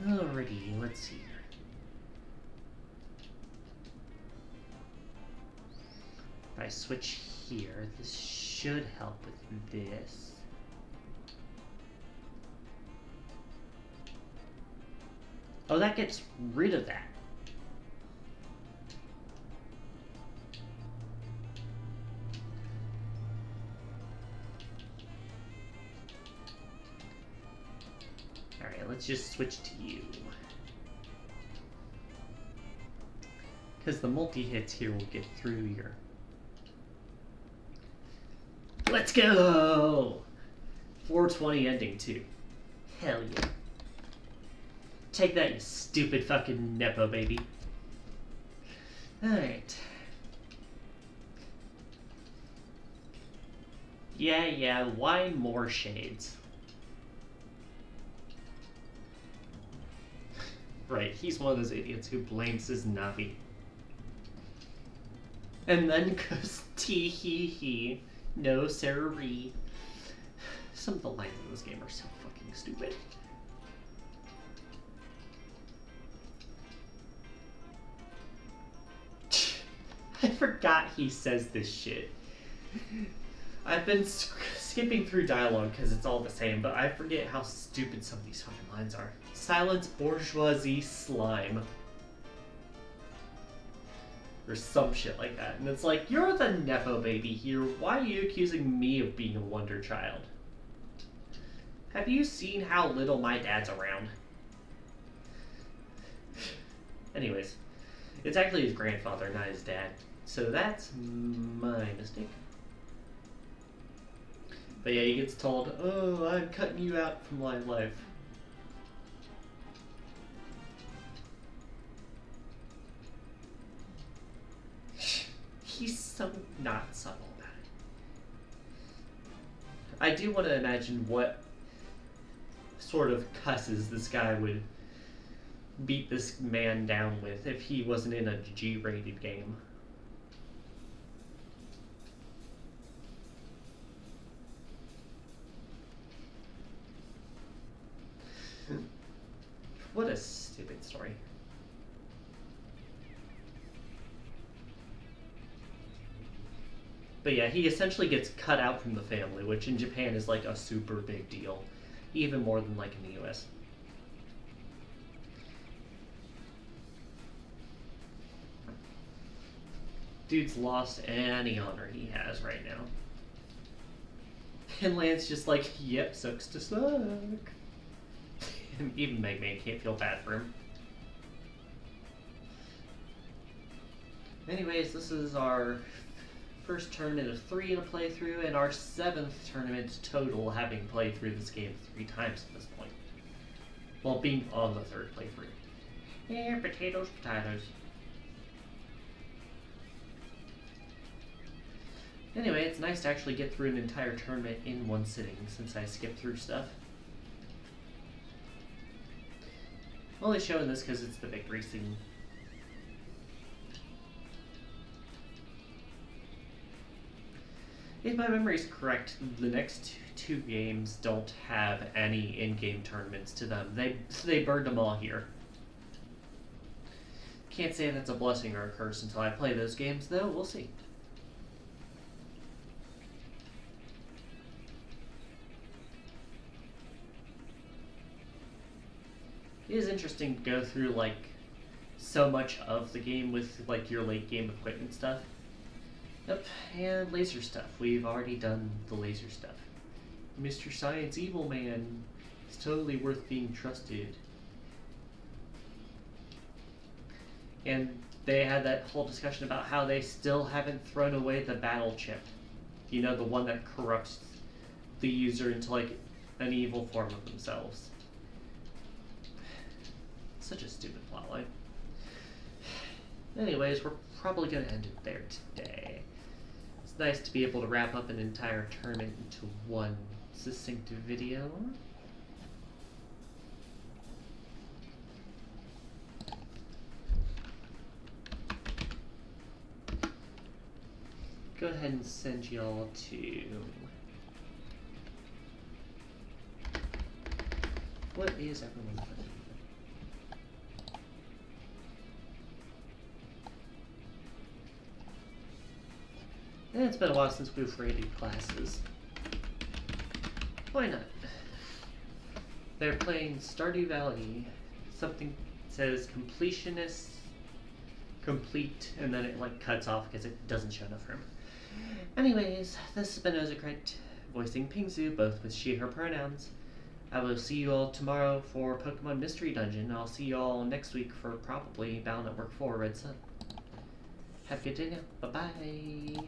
A: Alrighty, let's see here. If I switch here, this should help with this. Oh, that gets rid of that. Alright, let's just switch to you. Because the multi-hits here will get through your... Let's go! 420 ending too. Hell yeah. Take that, you stupid fucking Nepo baby. Alright. Yeah, why more shades? Right, he's one of those idiots who blames his Navi. And then goes tee hee hee. No sirree. Some of the lines in this game are so fucking stupid. I forgot he says this shit. I've been skipping through dialogue because it's all the same, but I forget how stupid some of these fucking lines are. Silence bourgeoisie slime. Or some shit like that. And it's like, you're the Nepo baby here. Why are you accusing me of being a wonder child? Have you seen how little my dad's around? Anyways, it's actually his grandfather, not his dad. So that's my mistake. But yeah, he gets told, oh, I'm cutting you out from my life. He's so not subtle about it. I do want to imagine what sort of cusses this guy would beat this man down with if he wasn't in a G-rated game. What a stupid story. But yeah, he essentially gets cut out from the family, which in Japan is like a super big deal. Even more than like in the US. Dude's lost any honor he has right now. And Lance just like, yep, sucks to suck. Even Megman can't feel bad for him. Anyways, this is our first tournament of 3 in a playthrough, and our 7th tournament total, having played through this game 3 times at this point. Well, being on the 3rd playthrough. Yeah, potatoes, potatoes. Anyway, it's nice to actually get through an entire tournament in one sitting, since I skipped through stuff. I'm only showing this because it's the victory scene. If my memory is correct, the next 2 games don't have any in-game tournaments to them. They burned them all here. Can't say that's a blessing or a curse until I play those games, though. We'll see. It is interesting to go through, like, so much of the game with, like, your late game equipment stuff. Yep, and laser stuff. We've already done the laser stuff. Mr. Science Evil Man is totally worth being trusted. And they had that whole discussion about how they still haven't thrown away the battle chip. You know, the one that corrupts the user into, like, an evil form of themselves. Such a stupid plotline. Anyways, we're probably going to end it there today. It's nice to be able to wrap up an entire tournament into one succinct video. Go ahead and send y'all to... What is everyone playing? And it's been a while since we've rated classes. Why not? They're playing Stardew Valley. Something says completionist, complete, and then it like cuts off because it doesn't show enough room. Anyways, this has been Ozocrit, voicing Pingsu, both with she, her pronouns. I will see you all tomorrow for Pokemon Mystery Dungeon. I'll see you all next week for probably Battle Network 4 Red Sun. Have a good day now. Bye-bye.